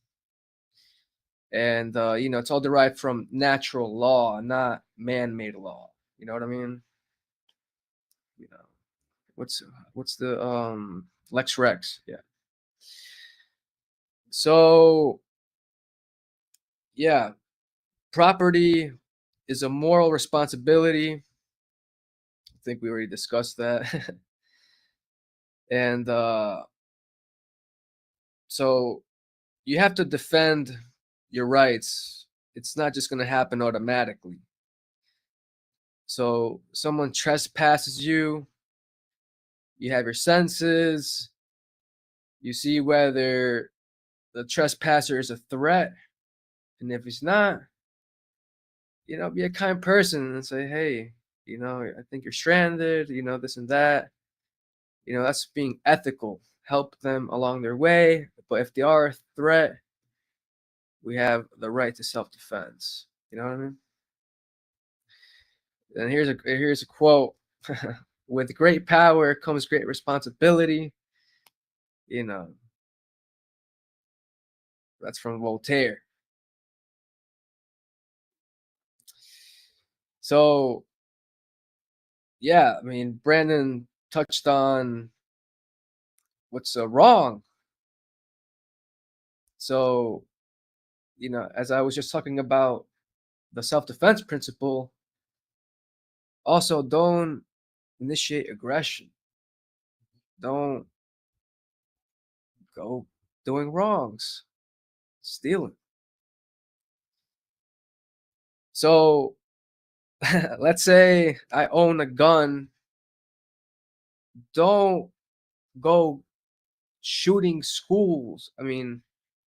S5: And, it's all derived from natural law, not man-made law. You know what I mean? You know, what's the Lex Rex? Yeah. So yeah, property is a moral responsibility. I think we already discussed that. And so you have to defend your rights. It's not just going to happen automatically. So someone trespasses you, you have your senses, you see whether the trespasser is a threat, and if he's not, be a kind person and say, hey, I think you're stranded, this and that. That's being ethical. Help them along their way. But if they are a threat, we have the right to self-defense. You know what I mean? And here's a quote. With great power comes great responsibility. That's from Voltaire. So, yeah, I mean, Brandon touched on what's wrong. So, as I was just talking about the self-defense principle, also don't initiate aggression. Don't go doing wrongs, stealing. So, let's say I own a gun. Don't go shooting schools. I mean,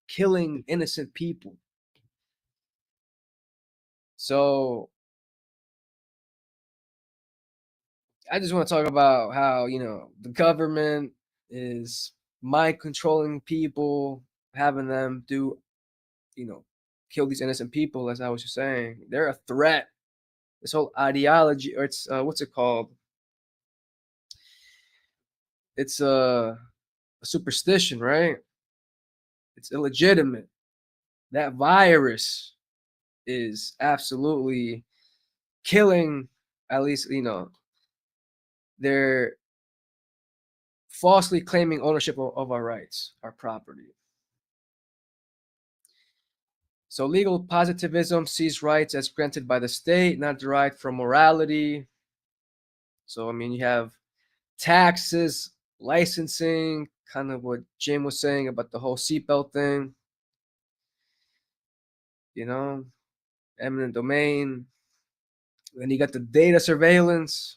S5: killing innocent people. So I just want to talk about how, the government is mind controlling people, having them do, kill these innocent people, as I was just saying. They're a threat. This whole ideology, or it's, what's it called? It's a superstition, right? It's illegitimate. That virus is absolutely killing, at least, they're falsely claiming ownership of our rights, our property. So legal positivism sees rights as granted by the state, not derived from morality. So, I mean, you have taxes, licensing, kind of what Jim was saying about the whole seatbelt thing, eminent domain. Then you got the data surveillance,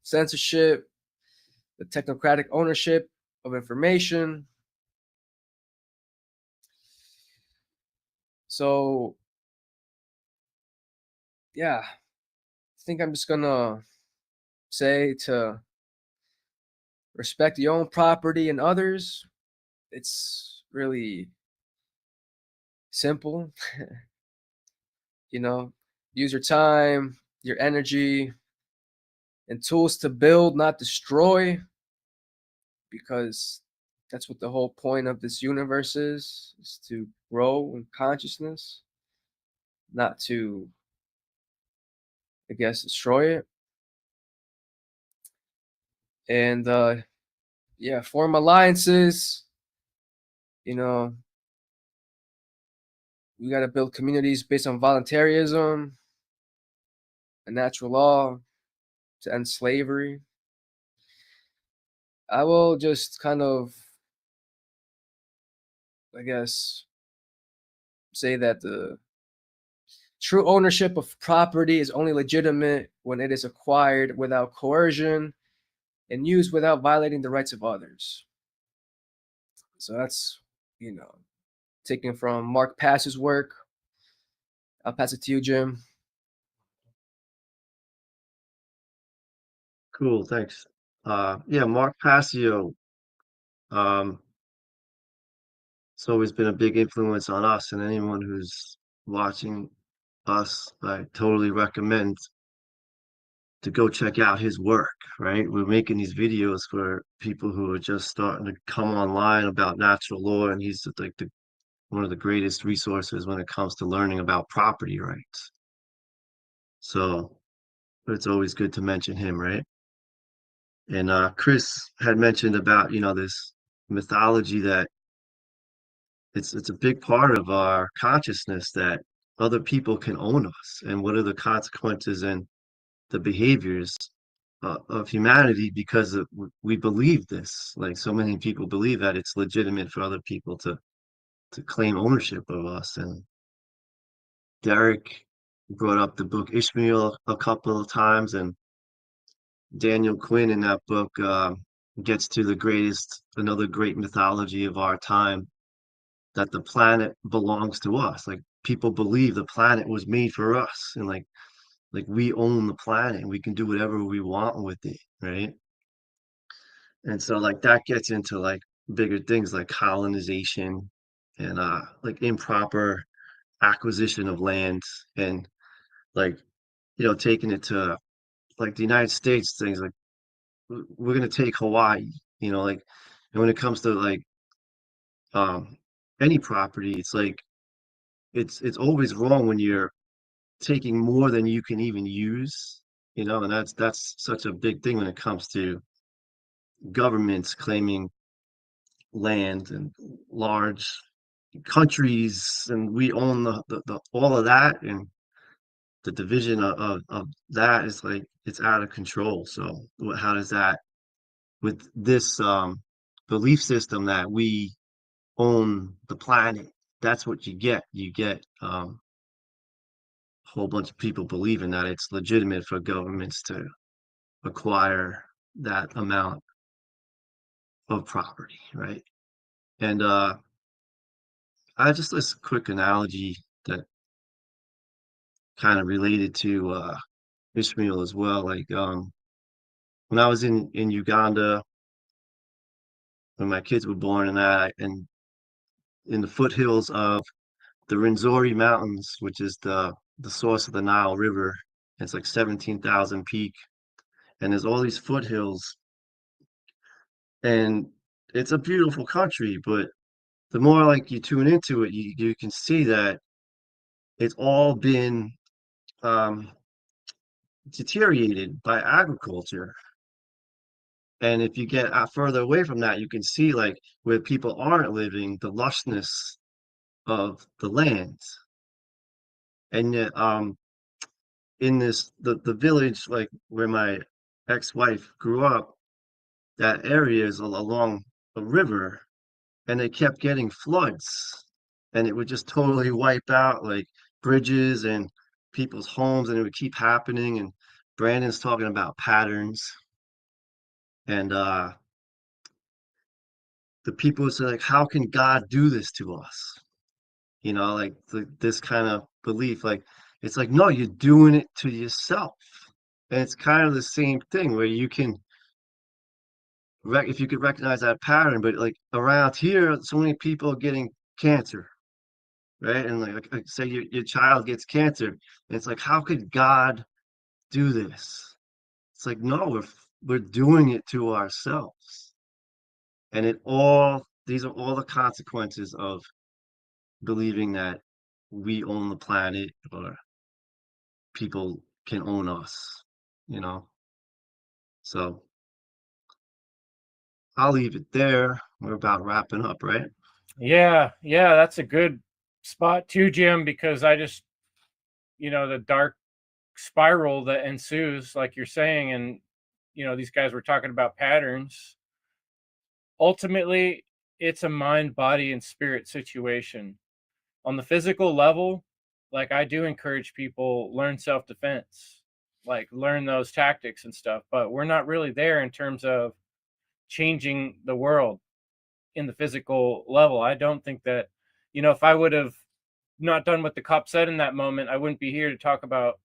S5: censorship, the technocratic ownership of information. So, yeah, I think I'm just gonna say to respect your own property and others. It's really simple. Use your time, your energy, and tools to build, not destroy, because that's what the whole point of this universe is to grow in consciousness, not to, I guess, destroy it. And yeah, form alliances. We got to build communities based on voluntarism, a natural law to end slavery. I will just kind of, I guess, say that the true ownership of property is only legitimate when it is acquired without coercion and used without violating the rights of others. So that's, taken from Mark Pass's work. I'll pass it to you, Jim.
S6: Cool, thanks. Yeah, Mark Passio, um, it's always been a big influence on us, and anyone who's watching us, I totally recommend to go check out his work, right? We're making these videos for people who are just starting to come online about natural law, and he's like one of the greatest resources when it comes to learning about property rights. So it's always good to mention him, right? And Chris had mentioned about, this mythology that it's a big part of our consciousness that other people can own us, and what are the consequences and the behaviors of humanity because we believe this. Like so many people believe that it's legitimate for other people to claim ownership of us. And Derek brought up the book Ishmael a couple of times, and Daniel Quinn in that book gets to another great mythology of our time, that the planet belongs to us. Like people believe the planet was made for us, and like we own the planet and we can do whatever we want with it, right? And so like that gets into like bigger things like colonization and like improper acquisition of land, and like taking it to like the United States, things like we're gonna take Hawaii, like, and when it comes to like um any property, it's like it's always wrong when you're taking more than you can even use, and that's such a big thing when it comes to governments claiming land and large countries, and we own the all of that, and the division of that is like it's out of control. So how does that, with this belief system that we own the planet, that's what you get a whole bunch of people believing that it's legitimate for governments to acquire that amount of property, right? And I just this quick analogy that kind of related to Ishmael as well. Like when I was in Uganda, when my kids were born, and in the foothills of the Rwenzori Mountains, which is the source of the Nile River. It's like 17,000 peak, and there's all these foothills, and it's a beautiful country. But the more like you tune into it, you can see that it's all been um, deteriorated by agriculture. And if you get further away from that, you can see like where people aren't living, the lushness of the land. And yet, in the village like where my ex-wife grew up, that area is along a river, and they kept getting floods, and it would just totally wipe out like bridges and people's homes, and it would keep happening. And Brandon's talking about patterns, and the people would say like, how can God do this to us? Like this kind of belief, like it's like, no, you're doing it to yourself. And it's kind of the same thing where you can if you could recognize that pattern. But like around here, so many people are getting cancer, right? And like say your child gets cancer, and it's like, how could God do this? It's like, no, we're doing it to ourselves. And these are all the consequences of believing that we own the planet, or people can own us, you know? So I'll leave it there. We're about wrapping up, right?
S1: Yeah, that's a good spot too, Jim, because I just, the dark spiral that ensues, like you're saying, and these guys were talking about patterns. Ultimately, it's a mind, body, and spirit situation. On the physical level, like I do encourage people learn self-defense, like learn those tactics and stuff, but we're not really there in terms of changing the world in the physical level. I don't think that, if I would have not done what the cop said in that moment, I wouldn't be here to talk about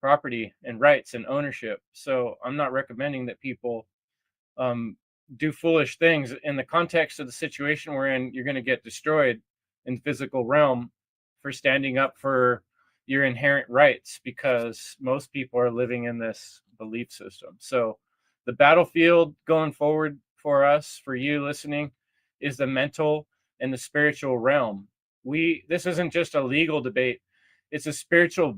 S1: property and rights and ownership. So I'm not recommending that people do foolish things. In the context of the situation we're in, you're going to get destroyed in the physical realm for standing up for your inherent rights, because most people are living in this belief system. So the battlefield going forward for us, for you listening, is the mental and the spiritual realm. This isn't just a legal debate, it's a spiritual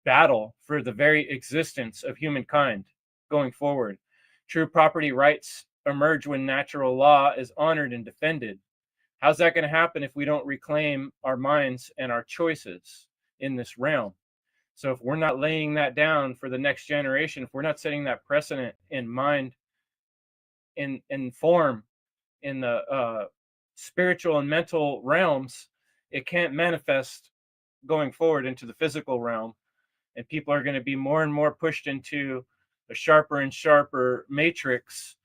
S1: battle for the very existence of humankind going forward. True property rights emerge when natural law is honored and defended. How's that going to happen if we don't reclaim our minds and our choices in this realm. So if we're not laying that down for the next generation, if we're not setting that precedent in mind, in form, in the spiritual and mental realms, it can't manifest going forward into the physical realm. And people are going to be more and more pushed into a sharper and sharper matrix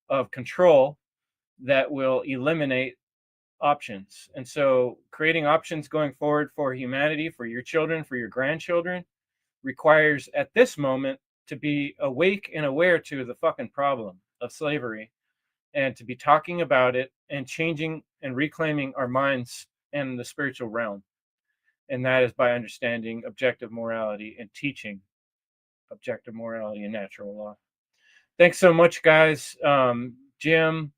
S1: of control that will eliminate options. And so creating options going forward for humanity, for your children, for your grandchildren, requires at this moment to be awake and aware to the fucking problem of slavery, and to be talking about it and changing and reclaiming our minds and the spiritual realm. And that is by understanding objective morality and teaching objective morality and natural law. Thanks so much, guys. Jim,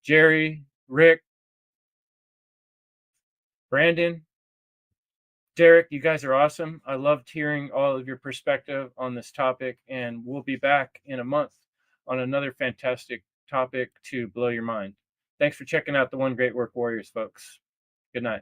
S1: Jerry, Rick, Brandon, Derek, you guys are awesome. I loved hearing all of your perspective on this topic, and we'll be back in a month on another fantastic topic to blow your mind. Thanks for checking out the One Great Work Warriors, folks. Good night.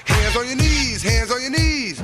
S7: Hands on your knees, hands on your knees.